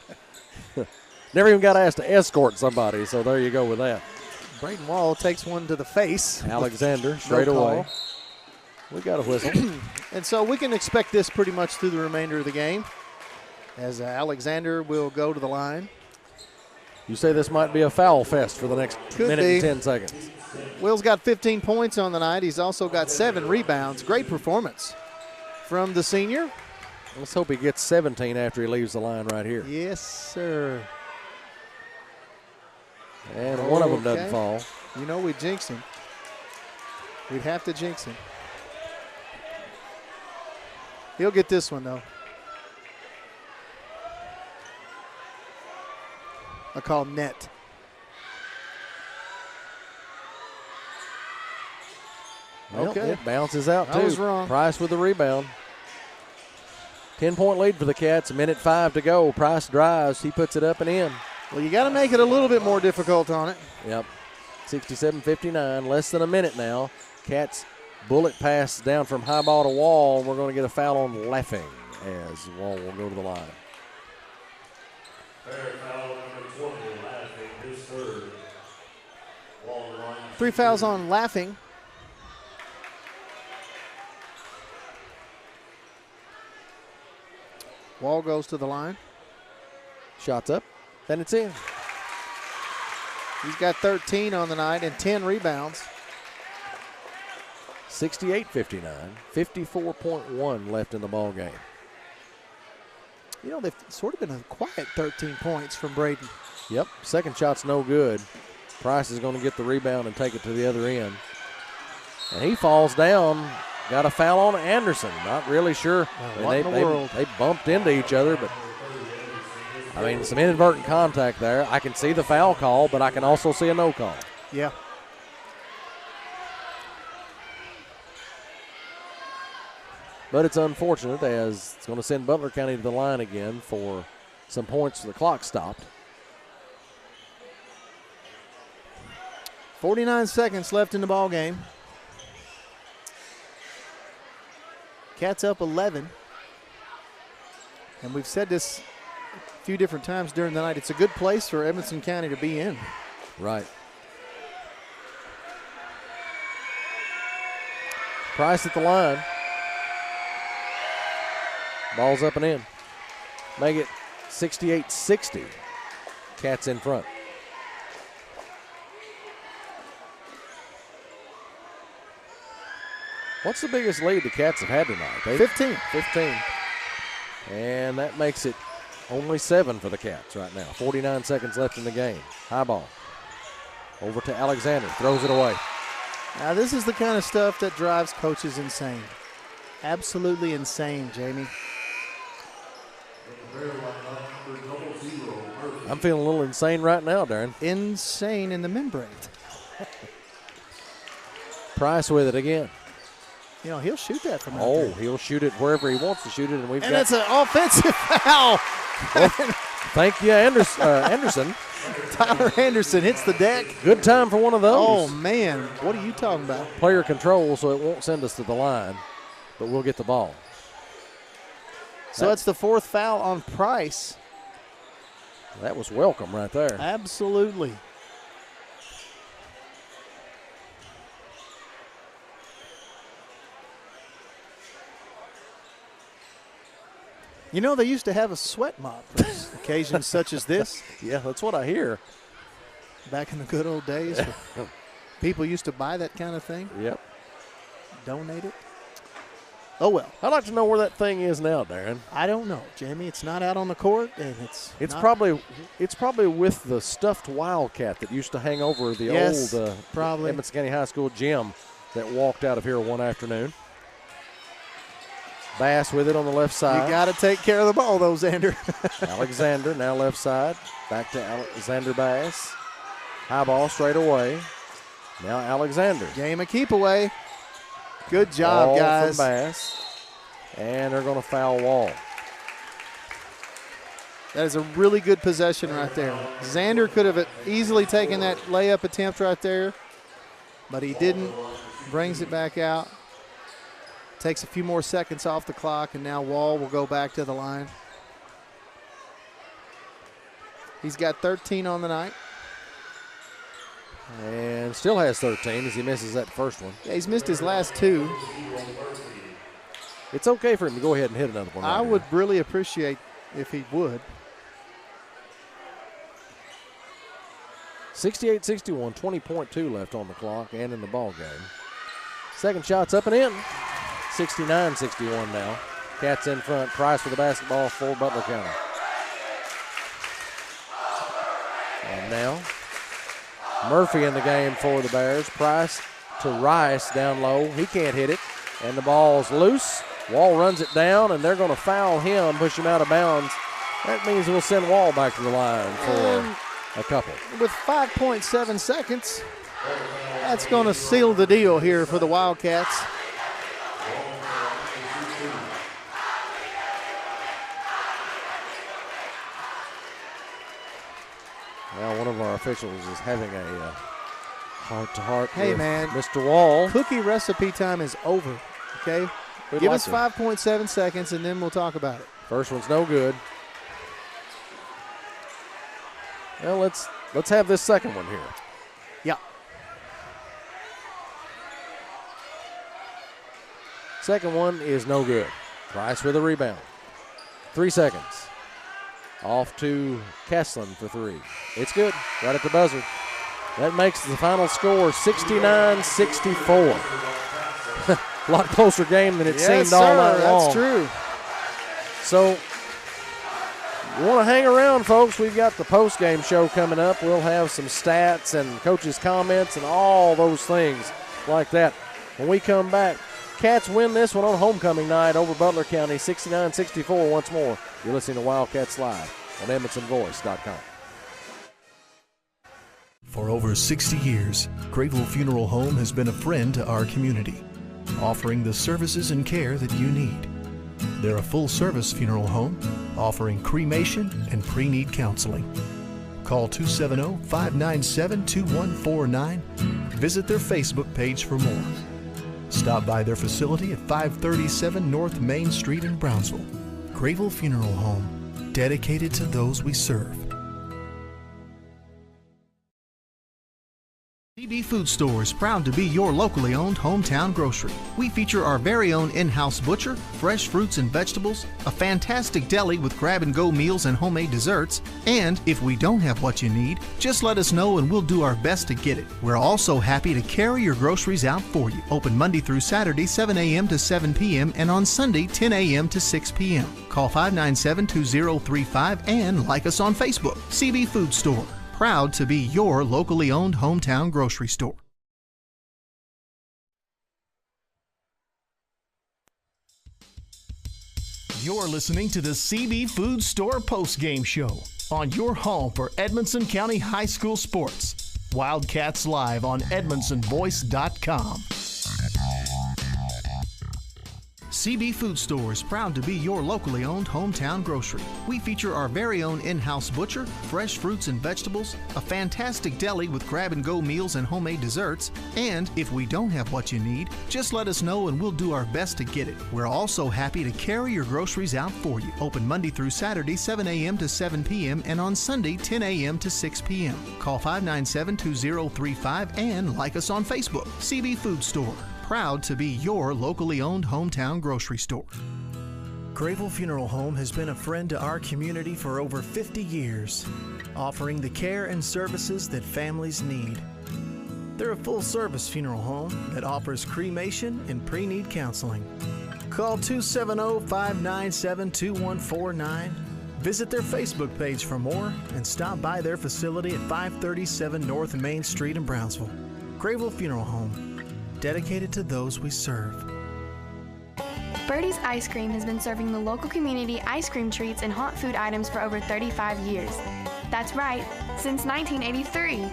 Never even got asked to escort somebody, so there you go with that. Braden Wall takes one to the face. Alexander straight away. We got a whistle. And so we can expect this pretty much through the remainder of the game, as Alexander will go to the line. You say this might be a foul fest for the next minute and 10 seconds. Will's got 15 points on the night. He's also got 7 rebounds. Great performance from the senior. Let's hope he gets 17 after he leaves the line right here. Yes, sir. And one of them doesn't fall. You know, we jinx him. We'd have to jinx him. He'll get this one, though. I call net. Okay. It bounces out, too. I was wrong. Price with the rebound. 10-point lead for the Cats. 1:05 to go. Price drives. He puts it up and in. Well, you got to make it a little bit more difficult on it. Yep. 67-59. Less than a minute now. Cats bullet pass down from high ball to Wall. We're going to get a foul on Laughing as Wall will go to the line. Foul number 20, Laughing, his third. Wall line. 3 fouls on Laughing. Wall goes to the line. Shots up, then it's in. He's got 13 on the night and 10 rebounds. 68-59, 54.1 left in the ball game. You know, they've sort of been a quiet 13 points from Braden. Yep, second shot's no good. Price is going to get the rebound and take it to the other end. And he falls down. Got a foul on Anderson. Not really sure. What in the world? They bumped into each other, but I mean, some inadvertent contact there. I can see the foul call, but I can also see a no call. Yeah. But it's unfortunate as it's going to send Butler County to the line again for some points. The clock stopped. 49 seconds left in the ball game. Cats up 11. And we've said this a few different times during the night. It's a good place for Edmonson County to be in. Right. Price at the line. Ball's up and in. Make it 68-60. Cats in front. What's the biggest lead the Cats have had tonight? 15. 15. And that makes it only 7 for the Cats right now. 49 seconds left in the game. High ball. Over to Alexander. Throws it away. Now, this is the kind of stuff that drives coaches insane. Absolutely insane, Jamie. I'm feeling a little insane right now, Darren. Insane in the membrane. Price with it again. You know, he'll shoot that from out Oh, there. he'll shoot it wherever he wants to shoot it, and And it's an offensive foul. Well, thank you, Anderson. Tyler Anderson hits the deck. Good time for one of those. Oh, man. What are you talking about? Player control, so it won't send us to the line, but we'll get the ball. So it's the 4th foul on Price. That was welcome right there. Absolutely. You know, they used to have a sweat mop for occasions such as this. Yeah, that's what I hear. Back in the good old days, people used to buy that kind of thing. Yep. Donate it. Oh, well. I'd like to know where that thing is now, Darren. I don't know, Jamie. It's not out on the court, and it's probably with the stuffed Wildcat that used to hang over the old probably Edmonson County High School gym that walked out of here one afternoon. Bass with it on the left side. You got to take care of the ball, though, Xander. Alexander now left side. Back to Alexander Bass. High ball straight away. Now Alexander. Game of keep away. Good job, Wall guys. From Bass. And they're going to foul Wall. That is a really good possession right there. Xander could have easily taken that layup attempt right there, but he didn't. Brings it back out. Takes a few more seconds off the clock, and now Wall will go back to the line. He's got 13 on the night. And still has 13 as he misses that first one. Yeah, he's missed his last two. It's okay for him to go ahead and hit another one. I would really appreciate if he would. 68-61, 20.2 left on the clock and in the ball game. Second shot's up and in. 69-61 now. Cats in front. Price for the basketball for Butler County. And now Murphy in the game for the Bears. Price to Rice down low. He can't hit it. And the ball's loose. Wall runs it down, and they're going to foul him, push him out of bounds. That means we'll send Wall back to the line for a couple. With 5.7 seconds, that's going to seal the deal here for the Wildcats. Well, one of our officials is having a heart-to-heart with man, Mr. Wall. Cookie recipe time is over, okay? Give us 5.7 seconds, and then we'll talk about it. First one's no good. Well, let's have this second one here. Yeah. Second one is no good. Price with a rebound. 3 seconds. Off to Kesslin for three. It's good. Right at the buzzer. That makes the final score 69-64. A lot closer game than it seemed all night long. That's true. So, you want to hang around, folks. We've got the post-game show coming up. We'll have some stats and coaches' comments and all those things like that. When we come back, Cats win this one on homecoming night over Butler County, 69-64 once more. You're listening to Wildcats Live on EdmontonVoice.com. For over 60 years, Grayville Funeral Home has been a friend to our community, offering the services and care that you need. They're a full-service funeral home, offering cremation and pre-need counseling. Call 270-597-2149. Visit their Facebook page for more. Stop by their facility at 537 North Main Street in Brownsville. Grayville Funeral Home, dedicated to those we serve. CB Food Store is proud to be your locally owned hometown grocery. We feature our very own in-house butcher, fresh fruits and vegetables, a fantastic deli with grab-and-go meals and homemade desserts, and if we don't have what you need, just let us know and we'll do our best to get it. We're also happy to carry your groceries out for you. Open Monday through Saturday, 7 a.m. to 7 p.m. and on Sunday, 10 a.m. to 6 p.m. Call 597-2035 and like us on Facebook. CB Food Store. Proud to be your locally owned hometown grocery store. You're listening to the CB Food Store postgame show on your home for Edmonson County High School sports. Wildcats Live on EdmonsonVoice.com. CB Food Store is proud to be your locally owned hometown grocery. We feature our very own in-house butcher, fresh fruits and vegetables, a fantastic deli with grab-and-go meals and homemade desserts, and if we don't have what you need, just let us know and we'll do our best to get it. We're also happy to carry your groceries out for you. Open Monday through Saturday, 7 a.m. to 7 p.m. and on Sunday, 10 a.m. to 6 p.m. Call 597-2035 and like us on Facebook. CB Food Store. Proud to be your locally owned hometown grocery store. Grayville Funeral Home has been a friend to our community for over 50 years, offering the care and services that families need. They're a full-service funeral home that offers cremation and pre-need counseling. Call 270-597-2149. Visit their Facebook page for more and stop by their facility at 537 North Main Street in Brownsville. Grayville Funeral Home. Dedicated to those we serve. Birdie's Ice Cream has been serving the local community ice cream treats and hot food items for over 35 years. That's right, since 1983.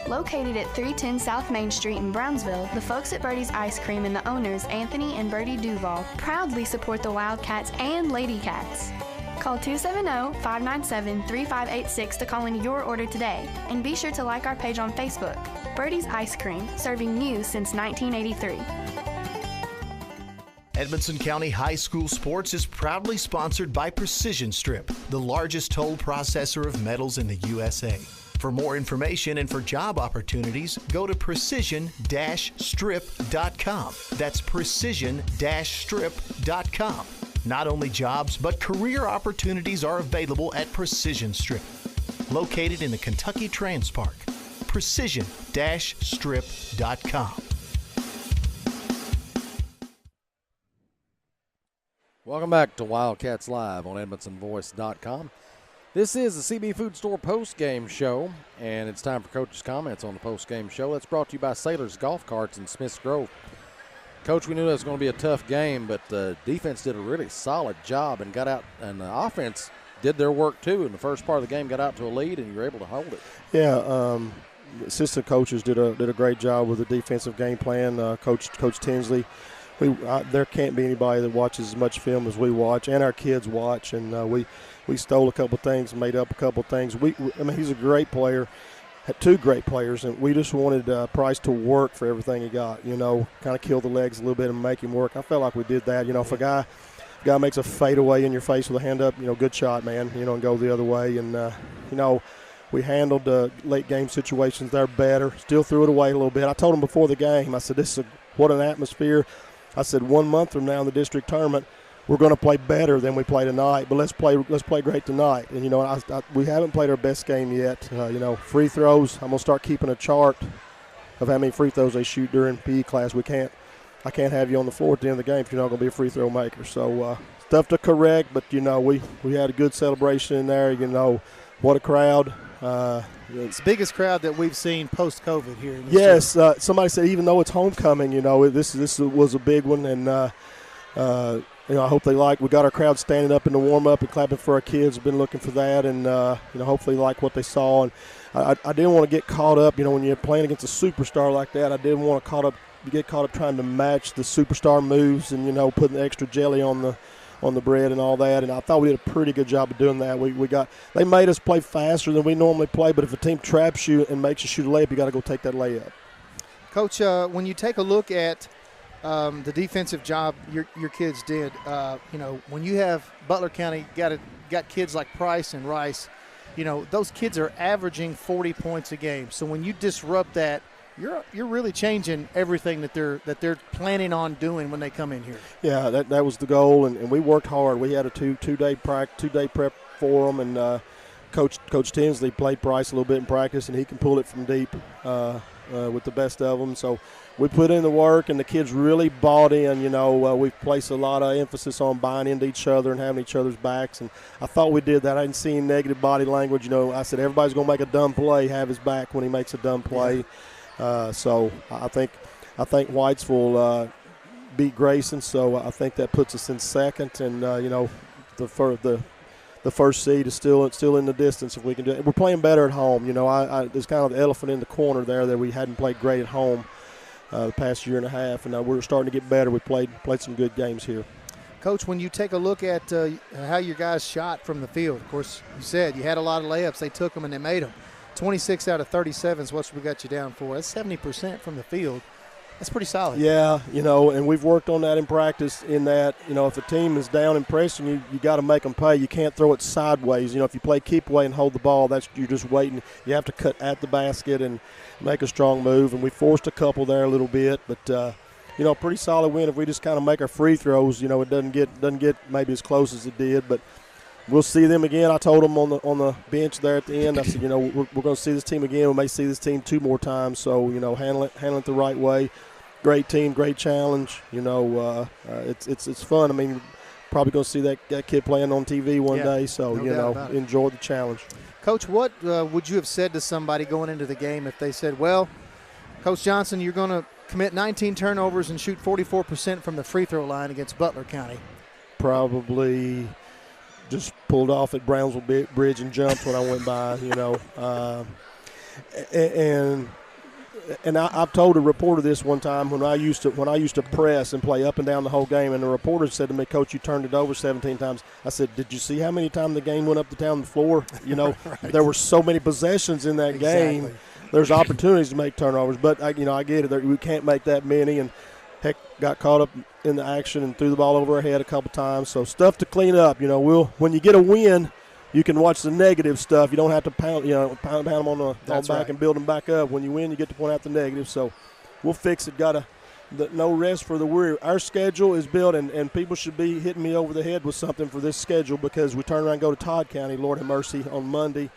Located at 310 South Main Street in Brownsville, the folks at Birdie's Ice Cream and the owners, Anthony and Birdie Duval, proudly support the Wildcats and Lady Cats. Call 270-597-3586 to call in your order today, and be sure to like our page on Facebook. Birdie's Ice Cream, serving you since 1983. Edmonson County High School Sports is proudly sponsored by Precision Strip, the largest toll processor of metals in the USA. For more information and for job opportunities, go to precision-strip.com. That's precision-strip.com. Not only jobs, but career opportunities are available at Precision Strip, located in the Kentucky Trans Park. Precision-strip.com. Welcome back to Wildcats Live on EdmonsonVoice.com. This is the CB Food Store post-game show, and it's time for Coach's comments on the post-game show. That's brought to you by Sailor's Golf Carts in Smiths Grove. Coach, we knew it was going to be a tough game, but the defense did a really solid job and got out, and the offense did their work too. In the first part of the game, got out to a lead, and you were able to hold it. Yeah, assistant coaches did a great job with the defensive game plan. Coach Tinsley, there can't be anybody that watches as much film as we watch, and our kids watch. And we stole a couple things, made up a couple things. I mean, he's a great player. Had two great players, and we just wanted Price to work for everything he got, kind of kill the legs a little bit and make him work. I felt like we did that. If a guy makes a fadeaway in your face with a hand up, good shot, man, and go the other way. And, we handled the late game situations there better, still threw it away a little bit. I told him before the game, I said, what an atmosphere. I said 1 month from now in the district tournament, we're going to play better than we play tonight, but let's play great tonight. And we haven't played our best game yet. Free throws. I'm going to start keeping a chart of how many free throws they shoot during PE class. I can't have you on the floor at the end of the game if you're not going to be a free throw maker. So stuff to correct, but we had a good celebration in there. What a crowd. It's the biggest crowd that we've seen post-COVID here. Yes, somebody said even though it's homecoming, this was a big one, and I hope they like. We got our crowd standing up in the warm-up and clapping for our kids. Been looking for that, and hopefully like what they saw. And I didn't want to get caught up. When you're playing against a superstar like that, I didn't want to get caught up trying to match the superstar moves and putting the extra jelly on the bread and all that. And I thought we did a pretty good job of doing that. They made us play faster than we normally play. But if a team traps you and makes you shoot a layup, you got to go take that layup. Coach, when you take a look at the defensive job your kids did, when you have Butler County got kids like Price and Rice, those kids are averaging 40 points a game. So when you disrupt that, you're really changing everything that they're planning on doing when they come in here. Yeah, that was the goal, and we worked hard. We had a two-day prep for them, and Coach Tinsley played Price a little bit in practice, and he can pull it from deep with the best of them. So we put in the work, and the kids really bought in. We've placed a lot of emphasis on buying into each other and having each other's backs, and I thought we did that. I didn't see any negative body language. I said everybody's going to make a dumb play, have his back when he makes a dumb play. Yeah. So I think Whitesville beat Grayson, so I think that puts us in second, and the first seed is still in the distance if we can do it. We're playing better at home. There's kind of the elephant in the corner there that we hadn't played great at home. the past year and a half, and we're starting to get better. We played some good games here. Coach, when you take a look at how your guys shot from the field, of course, you said you had a lot of layups. They took them and they made them. 26 out of 37 is what we got you down for. That's 70% from the field. That's pretty solid. Yeah, and we've worked on that in practice in that, if a team is down and pressing you, you got to make them pay. You can't throw it sideways. If you play keep away and hold the ball, you're just waiting. You have to cut at the basket and make a strong move, and we forced a couple there a little bit, but pretty solid win. If we just kind of make our free throws, it doesn't get maybe as close as it did, but we'll see them again. I told them on the bench there at the end, I said, we're going to see this team again. We may see this team 2 more times, so, handle it the right way. Great team, great challenge. It's fun. I mean, probably going to see that kid playing on TV one day, so, enjoy the challenge. Coach, what would you have said to somebody going into the game if they said, well, Coach Johnson, you're going to commit 19 turnovers and shoot 44% from the free throw line against Butler County? Probably just pulled off at Brownsville Bridge and jumped when I went by, And I've told a reporter this one time when I used to press and play up and down the whole game, and the reporter said to me, "Coach, you turned it over 17 times." I said, "Did you see how many times the game went up and down the floor? Right. There were so many possessions in that game. There's opportunities to make turnovers, but I get it. We can't make that many, and heck, got caught up in the action and threw the ball over our head a couple times. So stuff to clean up. When you get a win, you can watch the negative stuff. You don't have to pound them on the back and build them back up. When you win, you get to point out the negative. So we'll fix it. No rest for the weary. Our schedule is built, and people should be hitting me over the head with something for this schedule because we turn around and go to Todd County, Lord have mercy, on Monday.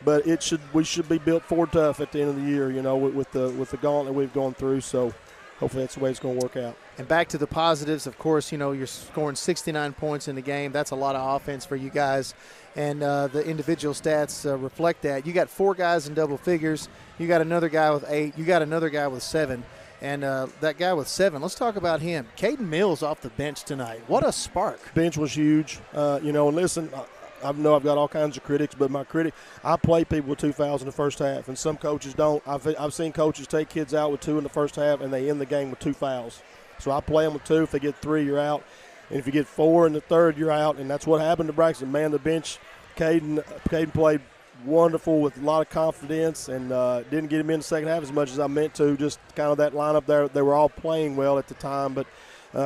But we should be built for tough at the end of the year, with the gauntlet we've gone through. So hopefully that's the way it's going to work out. And back to the positives, of course, you're scoring 69 points in the game. That's a lot of offense for you guys. And the individual stats reflect that. You got 4 guys in double figures. You got another guy with 8. You got another guy with 7. And that guy with 7, let's talk about him. Caden Mills off the bench tonight. What a spark. Bench was huge. And listen, I know I've got all kinds of critics, but I play people with 2 fouls in the first half, and some coaches don't. I've seen coaches take kids out with 2 in the first half, and they end the game with 2 fouls. So I play them with 2. If they get 3, you're out. And if you get 4 in the third, you're out. And that's what happened to Braxton. Man, the bench, Caden played wonderful with a lot of confidence and didn't get him in the second half as much as I meant to. Just kind of that lineup there. They were all playing well at the time, but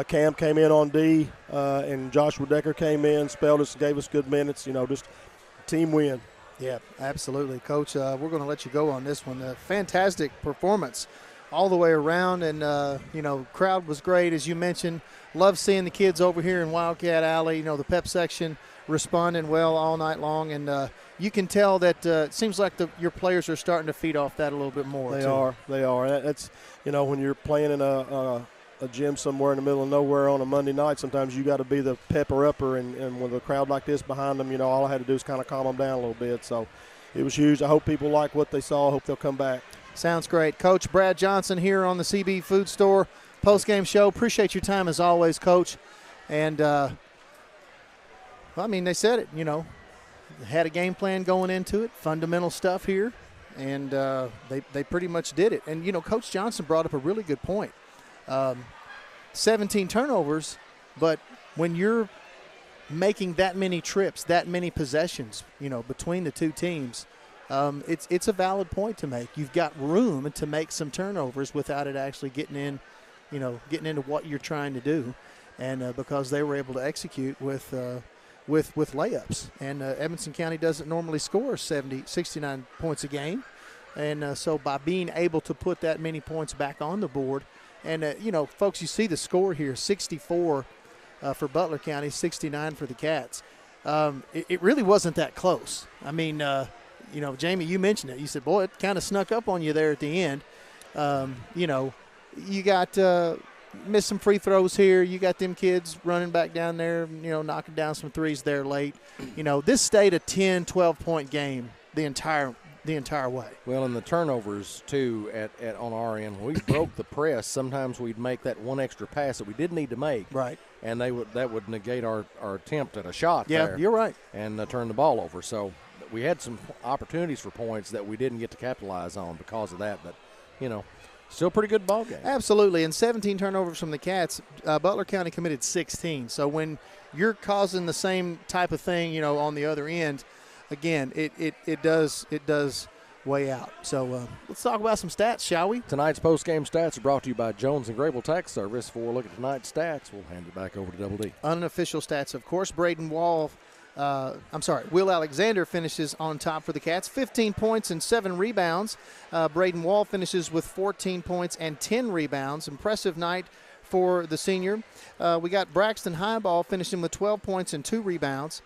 Cam came in on D, and Joshua Decker came in, spelled us, gave us good minutes. Just team win. Yeah, absolutely. Coach, we're going to let you go on this one. Fantastic performance all the way around, and, crowd was great, as you mentioned. Love seeing the kids over here in Wildcat Alley, the pep section responding well all night long, and you can tell that it seems like your players are starting to feed off that a little bit more. They are. That's, when you're playing in a gym somewhere in the middle of nowhere on a Monday night, sometimes you got to be the pepper-upper, and with a crowd like this behind them, all I had to do is kind of calm them down a little bit. So it was huge. I hope people like what they saw. I hope they'll come back. Sounds great. Coach Brad Johnson here on the CB Food Store post-game show. Appreciate your time as always, Coach. And, they said it, had a game plan going into it, fundamental stuff here, and they pretty much did it. And, Coach Johnson brought up a really good point. 17 turnovers, but when you're making that many trips, that many possessions, between the two teams, it's a valid point to make. You've got room to make some turnovers without it actually getting into what you're trying to do, and because they were able to execute with layups. And Edmonson County doesn't normally score 69 points a game, and so by being able to put that many points back on the board, and folks, you see the score here: 64 for Butler County, 69 for the Cats. It really wasn't that close. I mean, Jamie, you mentioned it. You said, boy, it kind of snuck up on you there at the end. You got missed some free throws here. You got them kids running back down there, knocking down some threes there late. This stayed a 10, 12-point game the entire way. Well, and the turnovers, too, at on our end, when we broke the press, sometimes we'd make that one extra pass that we did need to make. Right. And that would negate our attempt at a shot there. Yeah, you're right. And turn the ball over. So we had some opportunities for points that we didn't get to capitalize on because of that. But, Still a pretty good ball game. Absolutely, and 17 turnovers from the Cats. Butler County committed 16. So when you're causing the same type of thing, on the other end, again, it does weigh out. So let's talk about some stats, shall we? Tonight's post-game stats are brought to you by Jones & Grable Tax Service. For a look at tonight's stats, we'll hand it back over to Double D. Unofficial stats, of course. Will Alexander finishes on top for the Cats, 15 points and 7 rebounds. Braden Wall finishes with 14 points and 10 rebounds. Impressive night for the senior. We got Braxton Highball finishing with 12 points and 2 rebounds.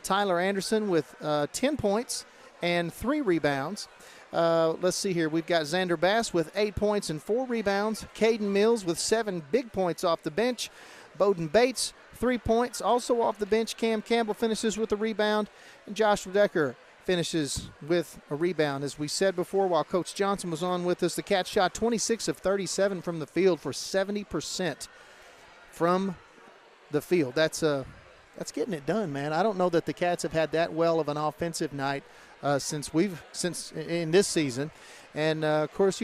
Tyler Anderson with 10 points and 3 rebounds. Let's see here. We've got Xander Bass with 8 points and 4 rebounds. Caden Mills with 7 big points off the bench. Bowden Bates, 3 points, also off the bench. Cam Campbell finishes with a rebound. And Joshua Decker finishes with a rebound. As we said before, while Coach Johnson was on with us, the Cats shot 26 of 37 from the field for 70% from the field. That's getting it done, man. I don't know that the Cats have had that well of an offensive night since in this season. And, of course,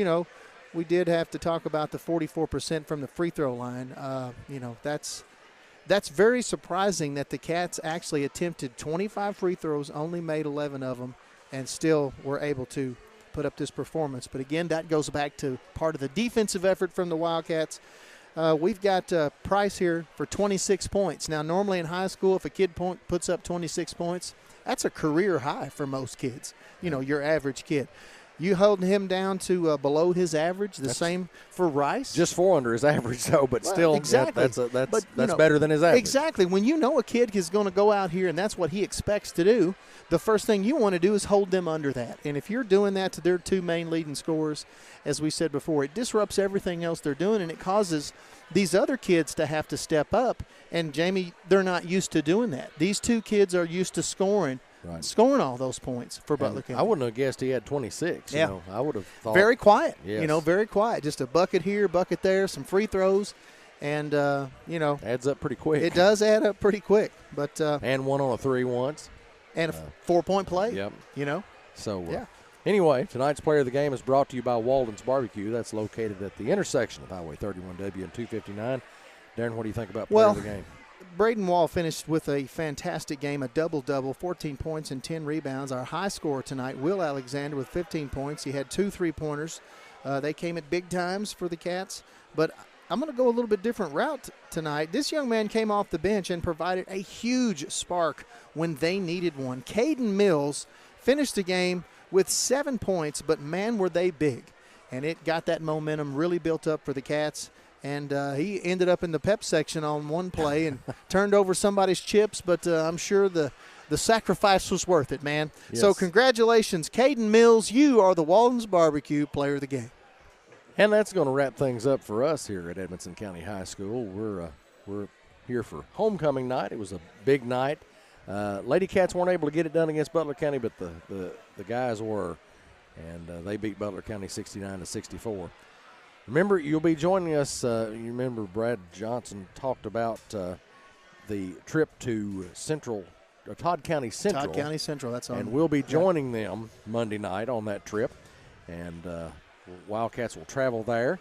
we did have to talk about the 44% from the free throw line. That's very surprising that the Cats actually attempted 25 free throws, only made 11 of them, and still were able to put up this performance. But, again, that goes back to part of the defensive effort from the Wildcats. We've got Price here for 26 points. Now, normally in high school, if a kid puts up 26 points, that's a career high for most kids, your average kid. You holding him down to below his average, that's same for Rice? Just 4 under his average, though, but still, exactly. That's better than his average. Exactly. When you know a kid is going to go out here and that's what he expects to do, the first thing you want to do is hold them under that. And if you're doing that to their 2 main leading scorers, as we said before, it disrupts everything else they're doing, and it causes these other kids to have to step up. And, Jamie, they're not used to doing that. These 2 kids are used to scoring all those points for Butler County. I wouldn't have guessed he had 26. Yeah. I would have thought. Very quiet. Yes. Very quiet. Just a bucket here, bucket there, some free throws, and, adds up pretty quick. It does add up pretty quick. But and 1 on a 3 once. And a 4-point play. Yep. So, anyway, tonight's player of the game is brought to you by Walden's Barbecue. That's located at the intersection of Highway 31W and 259. Darren, what do you think about player of the game? Braden Wall finished with a fantastic game, a double-double, 14 points and 10 rebounds. Our high scorer tonight, Will Alexander, with 15 points. He had 2 3-pointers. They came at big times for the Cats. But I'm going to go a little bit different route tonight. This young man came off the bench and provided a huge spark when they needed one. Caden Mills finished the game with 7 points, but, man, were they big. And it got that momentum really built up for the Cats. And he ended up in the pep section on one play and turned over somebody's chips, but I'm sure the sacrifice was worth it, man. Yes. So congratulations, Caden Mills. You are the Walden's Barbecue player of the game. And that's going to wrap things up for us here at Edmonson County High School. We're here for homecoming night. It was a big night. Lady Cats weren't able to get it done against Butler County, but the guys were, and they beat Butler County 69-64. Remember, you'll be joining us. You remember Brad Johnson talked about the trip to Todd County Central. Todd County Central, that's on. And we'll be joining them Monday night on that trip. And Wildcats will travel there.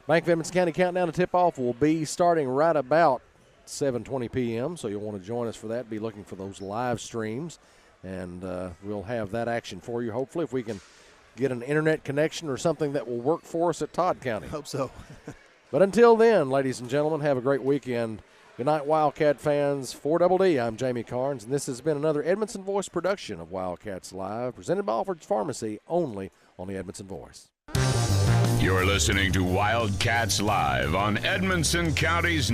Bank of Edmonson County Countdown to Tip-Off will be starting right about 7:20 p.m., so you'll want to join us for that. Be looking for those live streams, and we'll have that action for you, hopefully, if we can get an internet connection or something that will work for us at Todd County. Hope so. But until then, ladies and gentlemen, have a great weekend. Good night, Wildcat fans. For Double D, I'm Jamie Carnes, and this has been another Edmonton Voice production of Wildcats Live, presented by Alfred's Pharmacy, only on the Edmonton Voice. You're listening to Wildcats Live on Edmonson County's